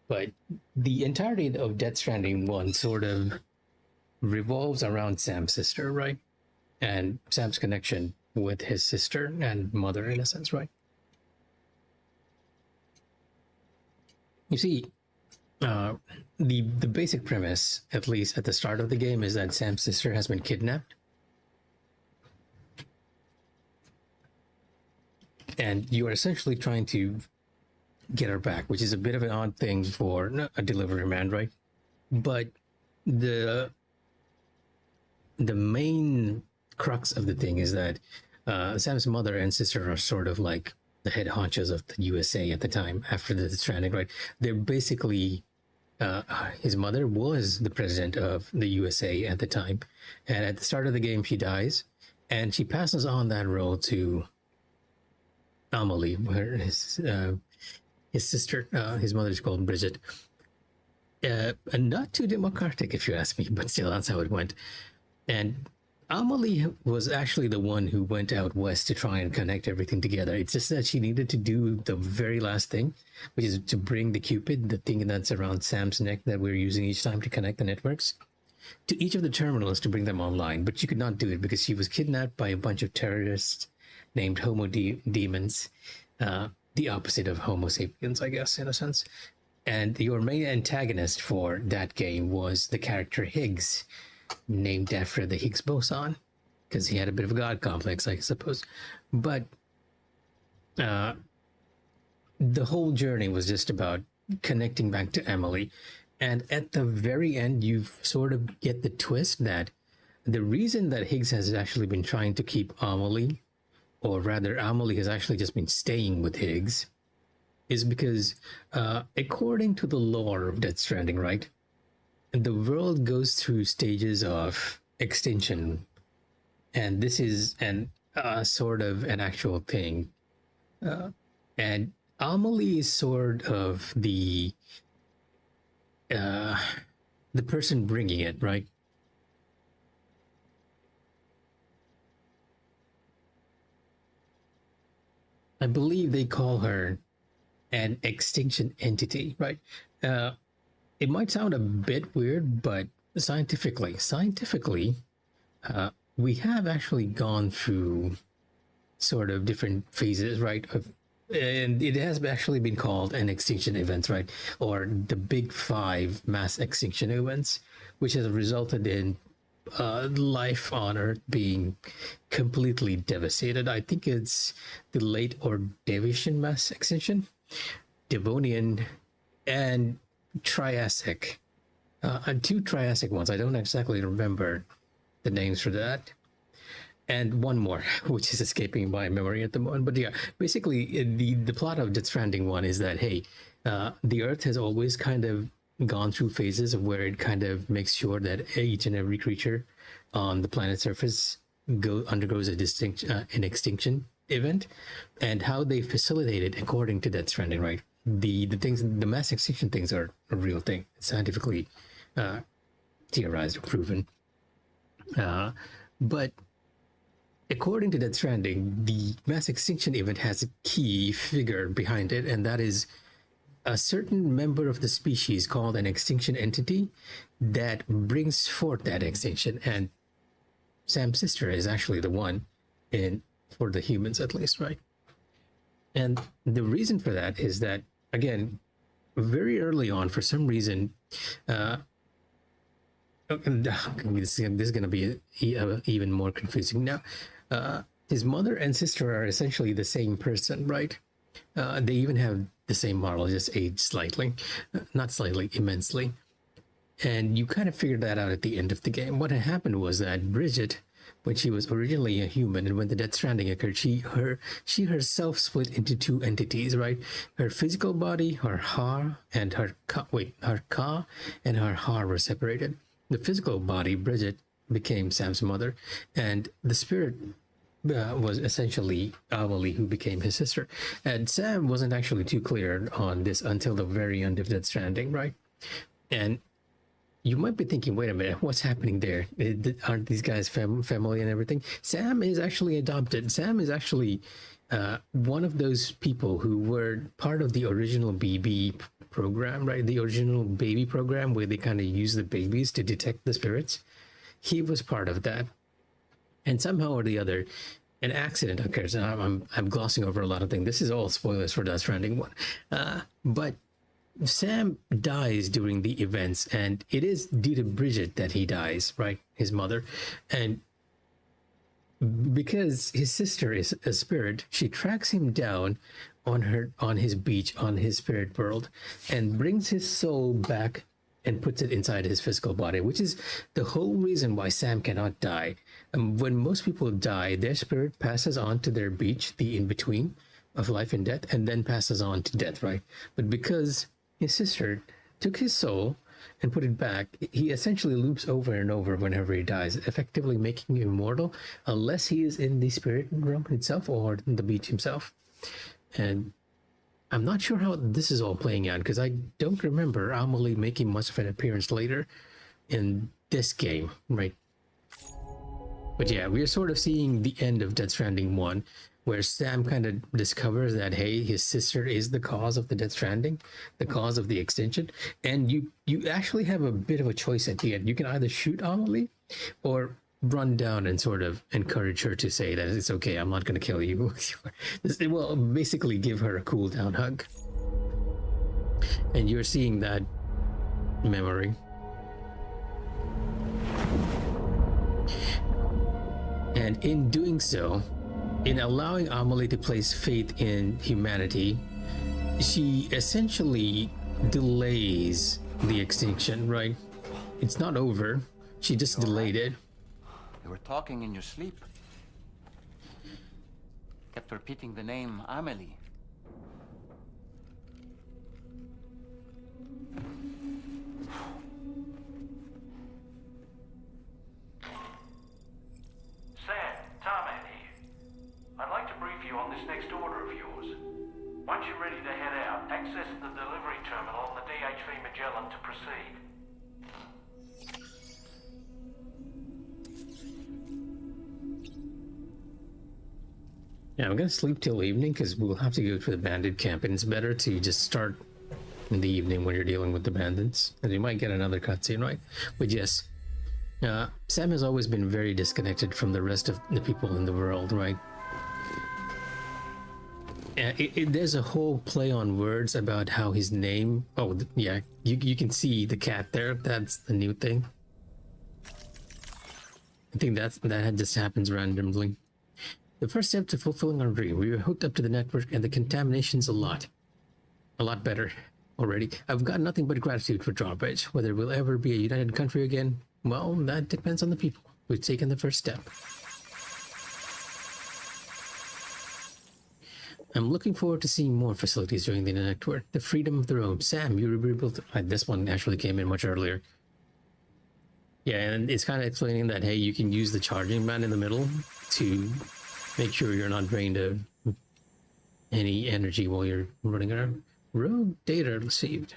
Speaker 1: but the entirety of Death Stranding 1 sort of revolves around Sam's sister, right? And Sam's connection with his sister and mother, in a sense, right? You see, the basic premise, at least at the start of the game, is that Sam's sister has been kidnapped. And you are essentially trying to get her back, which is a bit of an odd thing for a delivery man, right? But the main crux of the thing is that Sam's mother and sister are sort of like the head honchos of the USA at the time after the Stranding, right? They're basically his mother was the president of the USA at the time, and at the start of the game she dies, and she passes on that role to Amelie, where his sister, his mother is called Bridget. And not too democratic, if you ask me, but still, that's how it went. And Amelie was actually the one who went out west to try and connect everything together. It's just that she needed to do the very last thing, which is to bring the Cupid, the thing that's around Sam's neck that we're using each time to connect the networks, to each of the terminals to bring them online. But she could not do it because she was kidnapped by a bunch of terrorists named Homo Demons, the opposite of Homo sapiens, I guess, in a sense. And your main antagonist for that game was the character Higgs, named after the Higgs boson, because he had a bit of a god complex, I suppose. But the whole journey was just about connecting back to Emily. And at the very end, you sort of get the twist that the reason that Higgs has actually been trying to keep Amelie, or rather Amelie has actually just been staying with Higgs, is because according to the lore of Death Stranding, right, the world goes through stages of extinction, and this is sort of an actual thing. And Amelie is sort of the person bringing it, right? I believe they call her an extinction entity, right? It might sound a bit weird, but scientifically, we have actually gone through sort of different phases, right? And it has actually been called an extinction event, right? Or the big 5 mass extinction events, which has resulted in life on Earth being completely devastated. I think it's the late Ordovician mass extinction, Devonian, and Triassic. And 2 Triassic ones. I don't exactly remember the names for that. And one more, which is escaping my memory at the moment. But yeah, basically the plot of Death Stranding 1 is that, hey, the Earth has always kind of gone through phases of where it kind of makes sure that each and every creature on the planet's surface undergoes an extinction event, and how they facilitate it according to Death Stranding, right? The mass extinction things are a real thing, scientifically theorized or proven. But according to Death Stranding, the mass extinction event has a key figure behind it, and that is a certain member of the species called an extinction entity that brings forth that extinction. And Sam's sister is actually the one, for the humans at least, right? And the reason for that is that, again, very early on, for some reason, this is going to be even more confusing now. His mother and sister are essentially the same person, right? They even have the same model, just aged slightly, not slightly, immensely. And you kind of figured that out at the end of the game. What had happened was that Bridget when she was originally a human, and when the Death Stranding occurred, she herself split into two entities, right? Her physical body, her ha, and her ka and her ha were separated. The physical body, Bridget, became Sam's mother, and the spirit was essentially Amelie, who became his sister. And Sam wasn't actually too clear on this until the very end of Death Stranding, right? And you might be thinking, wait a minute, what's happening there? Aren't these guys family and everything? Sam is actually adopted. Sam is actually one of those people who were part of the original BB program, right? The original baby program where they kind of use the babies to detect the spirits. He was part of that. And somehow or the other, an accident occurs. And I'm glossing over a lot of things. This is all spoilers for Death Stranding 1. But Sam dies during the events, and it is due to Bridget that he dies, right? His mother. And because his sister is a spirit, she tracks him down on his beach, on his spirit world, and brings his soul back and puts it inside his physical body, which is the whole reason why Sam cannot die. When most people die, their spirit passes on to their beach, the in-between of life and death, and then passes on to death, right? But because his sister took his soul and put it back, he essentially loops over and over whenever he dies, effectively making him immortal, unless he is in the spirit realm itself or the beach himself. And I'm not sure how this is all playing out, because I don't remember Amelie making much of an appearance later in this game, right? But yeah, we're sort of seeing the end of Death Stranding 1, where Sam kind of discovers that, hey, his sister is the cause of the Death Stranding, the cause of the extinction. And you actually have a bit of a choice at the end. You can either shoot Amelie or run down and sort of encourage her to say that it's okay, I'm not going to kill you. It will basically give her a cool down hug. And you're seeing that memory. And in doing so, in allowing Amelie to place faith in humanity, she essentially delays the extinction, right? It's not over. She just delayed it.
Speaker 2: You were talking in your sleep. Kept repeating the name Amelie.
Speaker 4: Sam, Tarman here. I'd like to brief you on this next order of yours. Once you're ready to head out, access the delivery terminal on the DHV Magellan to proceed.
Speaker 1: Yeah, I'm gonna sleep till evening because we'll have to go to the bandit camp, and it's better to just start in the evening when you're dealing with the bandits, and you might get another cutscene, right? But yes, Sam has always been very disconnected from the rest of the people in the world, right? There's a whole play on words about how his name. Oh, yeah, you can see the cat there. That's the new thing. I think that just happens randomly. The first step to fulfilling our dream. We were hooked up to the network, and the contamination's a lot better already. I've got nothing but gratitude for Drawbridge. Whether we'll ever be a united country again, well, that depends on the people. We've taken the first step. I'm looking forward to seeing more facilities during the network. The freedom of the roam. Sam, you rebuilt. This one actually came in much earlier. Yeah, and it's kind of explaining that, hey, you can use the charging man in the middle to make sure you're not drained of any energy while you're running around. Rogue data received.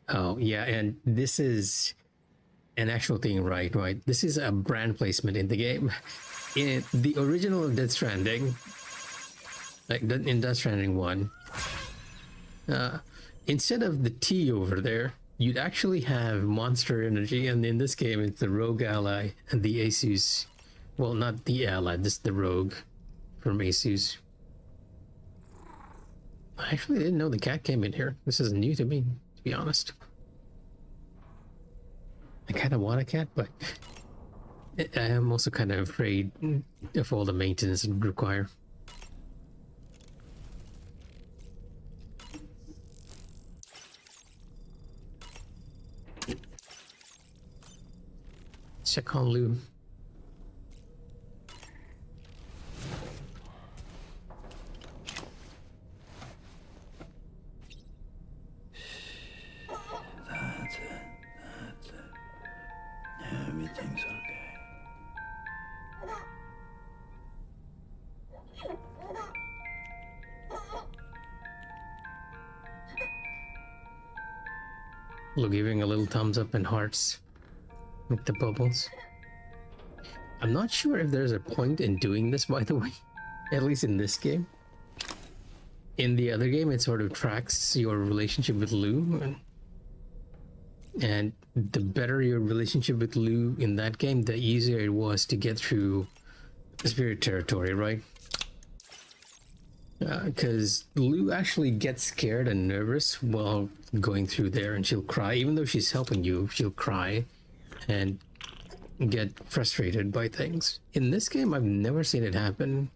Speaker 1: Oh, yeah, and this is an actual thing, right? This is a brand placement in the game. In the original Death Stranding, like in Death Stranding 1, instead of the T over there, you'd actually have Monster Energy, and in this game, it's the Rogue Ally and the Asus. Well, not the Ally, this is the Rogue from Asus. I actually didn't know the cat came in here. This is new to me, to be honest. I kind of want a cat, but I am also kind of afraid of all the maintenance it would require. check on Lou.
Speaker 8: That's it. Everything's okay.
Speaker 1: Lou giving a little thumbs up and hearts with the bubbles. I'm not sure if there's a point in doing this, by the way, at least in this game. In the other game, it sort of tracks your relationship with Lou, and the better your relationship with Lou in that game, the easier it was to get through spirit territory, right? Because Lou actually gets scared and nervous while going through there, and she'll cry. Even though she's helping you, she'll cry and get frustrated by things. In this game, I've never seen it happen,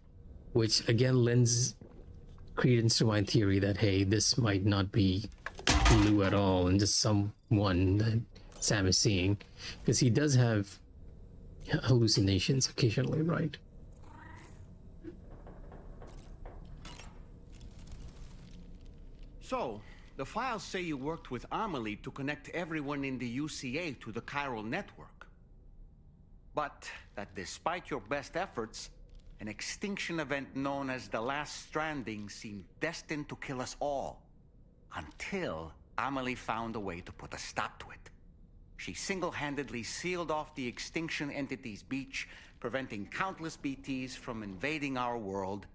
Speaker 1: which again lends credence to my theory that, hey, this might not be Lou at all and just someone that Sam is seeing, because he does have hallucinations occasionally, right?
Speaker 2: So, the files say you worked with Amelie to connect everyone in the UCA to the chiral network. But that despite your best efforts, an extinction event known as the Last Stranding seemed destined to kill us all. Until Amelie found a way to put a stop to it. She single-handedly sealed off the extinction entity's beach, preventing countless BTs from invading our world.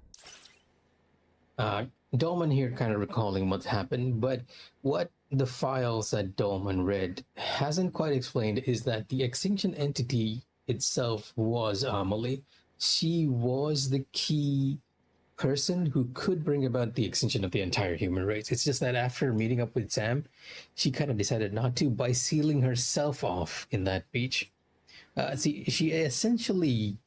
Speaker 1: Dolman here kind of recalling what happened, but what the files that Dolman read hasn't quite explained is that the extinction entity itself was Amelie. She was the key person who could bring about the extinction of the entire human race. It's just that after meeting up with Sam, she kind of decided not to by sealing herself off in that beach. She essentially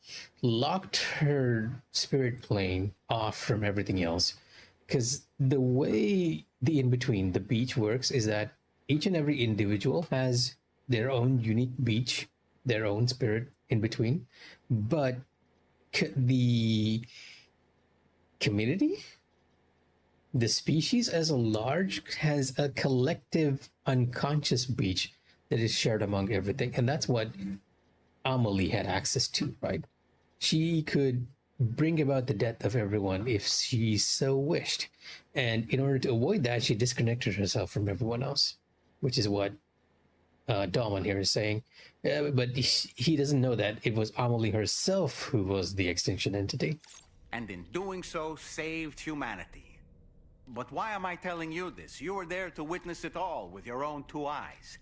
Speaker 1: locked her spirit plane off from everything else. Because the way the in-between, the beach works is that each and every individual has their own unique beach, their own spirit in-between. But the community, the species as a large, has a collective unconscious beach that is shared among everything. And that's what Amelie had access to, right? She could bring about the death of everyone if she so wished. And in order to avoid that, she disconnected herself from everyone else, which is what Dolman here is saying. But he doesn't know that it was Amelie herself who was the extinction entity.
Speaker 2: And in doing so, saved humanity. But why am I telling you this? You were there to witness it all with your own two eyes.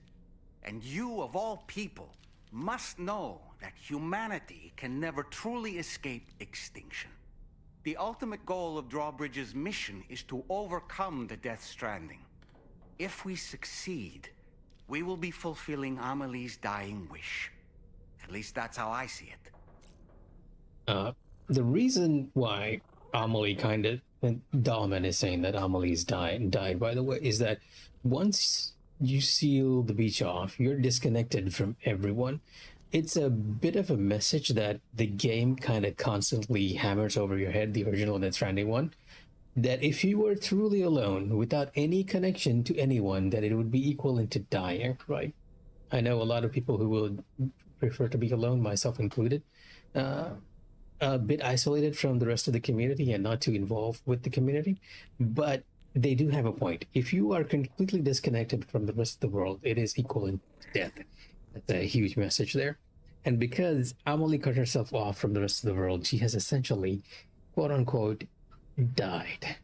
Speaker 2: And you, of all people, must know that humanity can never truly escape extinction. The ultimate goal of Drawbridge's mission is to overcome the Death Stranding. If we succeed, we will be fulfilling Amelie's dying wish. At least that's how I see it.
Speaker 1: The reason why Amelie and Dolman is saying that Amelie's died, by the way, is that once you seal the beach off, you're disconnected from everyone. It's a bit of a message that the game kind of constantly hammers over your head, the original Death Stranding one, that if you were truly alone, without any connection to anyone, that it would be equivalent to dying, right? I know a lot of people who will prefer to be alone, myself included, a bit isolated from the rest of the community and not too involved with the community, but they do have a point. If you are completely disconnected from the rest of the world, it is equivalent to death. That's a huge message there. And because Amelie cut herself off from the rest of the world, she has essentially, quote unquote, died.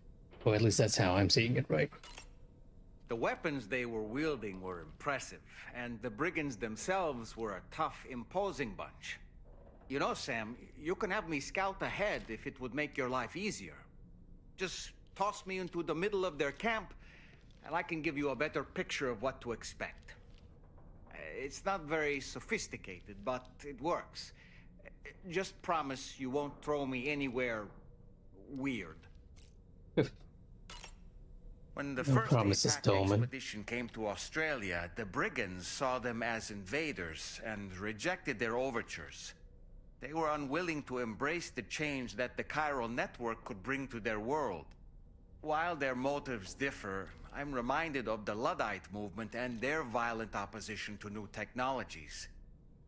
Speaker 1: Or at least that's how I'm seeing it, right?
Speaker 2: The weapons they were wielding were impressive, and the brigands themselves were a tough, imposing bunch. You know, Sam, you can have me scout ahead if it would make your life easier. Just toss me into the middle of their camp, and I can give you a better picture of what to expect. It's not very sophisticated, but it works. Just promise you won't throw me anywhere weird. When the
Speaker 1: No
Speaker 2: first
Speaker 1: promises,
Speaker 2: APAC
Speaker 1: Dolman.
Speaker 2: expedition came to Australia, the brigands saw them as invaders and rejected their overtures. They were unwilling to embrace the change that the chiral network could bring to their world. While their motives differ, I'm reminded of the Luddite movement and their violent opposition to new technologies.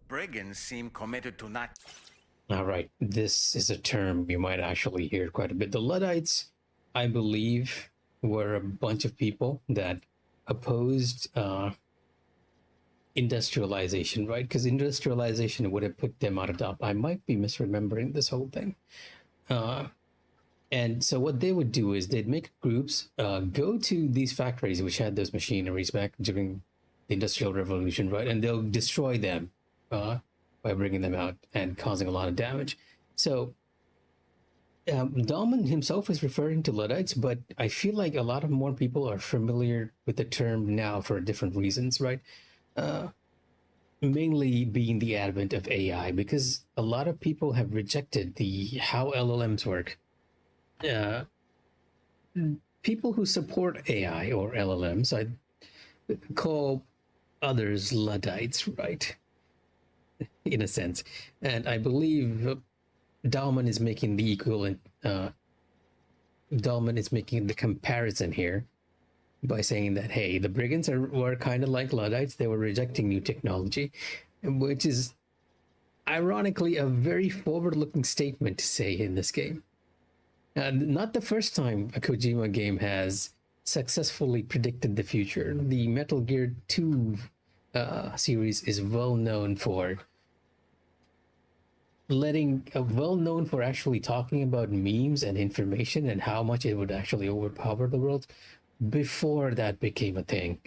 Speaker 2: Brigands seem committed to not...
Speaker 1: All right, this is a term you might actually hear quite a bit. The Luddites, I believe, were a bunch of people that opposed industrialization, right? Because industrialization would have put them out of job. I might be misremembering this whole thing. And so what they would do is they'd make groups go to these factories which had those machineries back during the Industrial Revolution, right? And they'll destroy them by bringing them out and causing a lot of damage. So Dahlman himself is referring to Luddites, but I feel like a lot of more people are familiar with the term now for different reasons, right? Mainly being the advent of AI, because a lot of people have rejected how LLMs work. People who support AI or LLMs, I call others Luddites, right? In a sense. And I believe Dahlman is making the equivalent, Dahlman is making the comparison here by saying that, hey, the brigands were kind of like Luddites. They were rejecting new technology, which is ironically a very forward-looking statement to say in this game. Not the first time a Kojima game has successfully predicted the future. The Metal Gear 2 series is well known for actually talking about memes and information and how much it would actually overpower the world before that became a thing.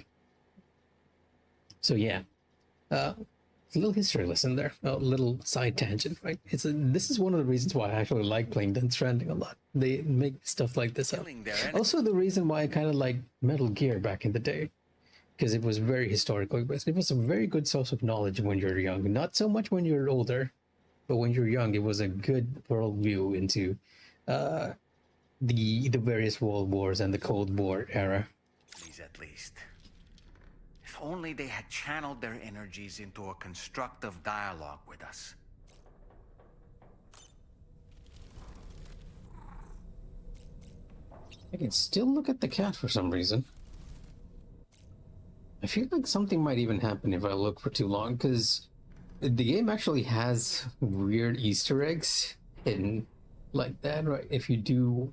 Speaker 1: So yeah, a little history lesson there, a little side tangent, right? This is one of the reasons why I actually like playing Death Stranding a lot. They make stuff like this up. Also the reason why I kind of like Metal Gear back in the day, because it was very historically based. It was a very good source of knowledge when you're young. Not so much when you're older, but when you're young, it was a good worldview into the various world wars and the Cold War era.
Speaker 2: At least. If only they had channeled their energies into a constructive dialogue with us.
Speaker 1: I can still look at the cat for some reason. I feel like something might even happen if I look for too long, because the game actually has weird Easter eggs hidden like that, right? If you do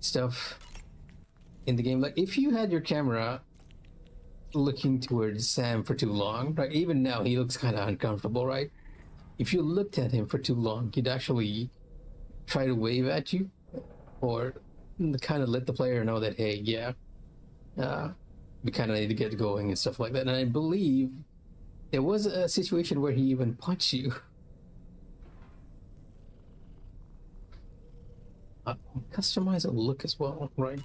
Speaker 1: stuff in the game, like if you had your camera looking towards Sam for too long, right? Even now he looks kind of uncomfortable, right? If you looked at him for too long, he'd actually try to wave at you, or kind of let the player know that, hey, yeah, we kind of need to get going and stuff like that. And I believe there was a situation where he even punched you. Customize a look as well, right?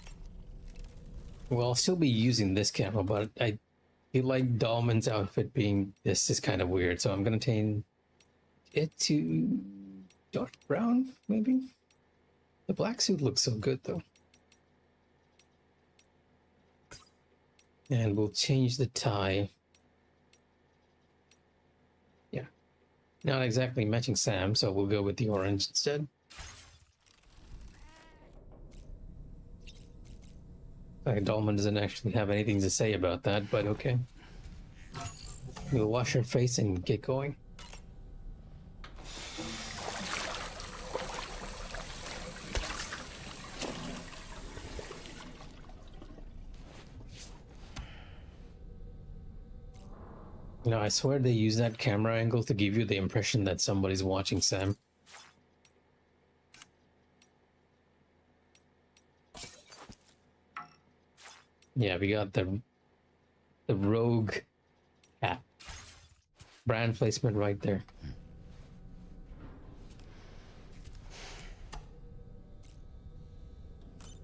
Speaker 1: Well, I'll still be using this camera, but I feel like Dahlman's outfit being this is kind of weird, so I'm gonna change it to dark brown, maybe? The black suit looks so good, though. And we'll change the tie. Yeah. Not exactly matching Sam, so we'll go with the orange instead. Dahlman doesn't actually have anything to say about that, but okay. We'll wash our face and get going. You know, I swear they use that camera angle to give you the impression that somebody's watching Sam. Yeah, we got the rogue cat. Brand placement right there.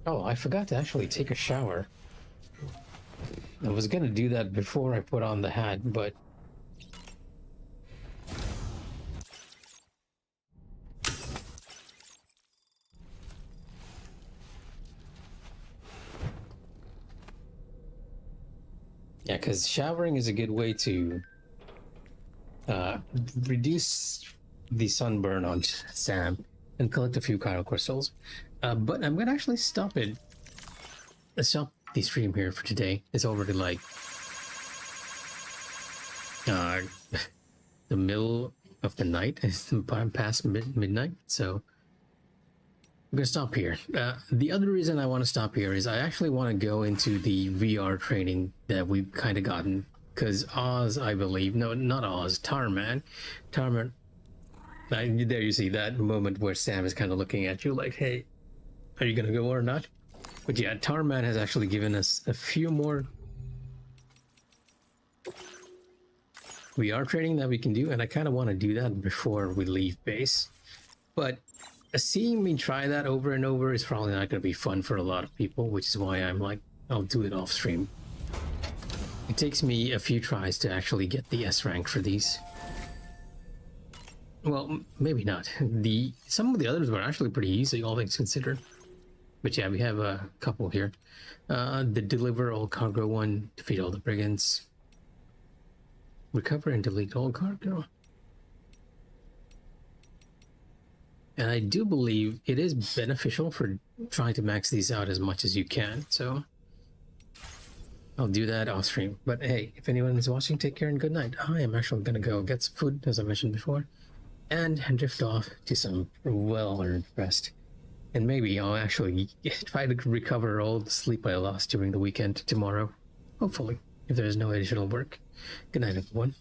Speaker 1: Oh, I forgot to actually take a shower. I was gonna do that before I put on the hat, but because showering is a good way to reduce the sunburn on Sam and collect a few chiral crystals. But I'm gonna actually stop the stream here for today. It's already like the middle of the night. It's past midnight, so I'm gonna stop here. The other reason I want to stop here is I actually want to go into the VR training that we've kind of gotten, because Oz, I believe, no, not Oz, Tarman, there you see that moment where Sam is kind of looking at you like, hey, are you gonna go or not? But yeah, Tarman has actually given us a few more VR training that we can do, and I kind of want to do that before we leave base. But seeing me try that over and over is probably not going to be fun for a lot of people, which is why I'm like, I'll do it off stream. It takes me a few tries to actually get the S rank for these. Well, maybe not. Some of the others were actually pretty easy, all things considered. But yeah, we have a couple here. The deliver all cargo one, defeat all the brigands. Recover and delete all cargo. And I do believe it is beneficial for trying to max these out as much as you can. So I'll do that off stream. But hey, if anyone is watching, take care and good night. I am actually going to go get some food, as I mentioned before, and drift off to some well-earned rest. And maybe I'll actually try to recover all the sleep I lost during the weekend tomorrow. Hopefully, if there's no additional work. Good night, everyone.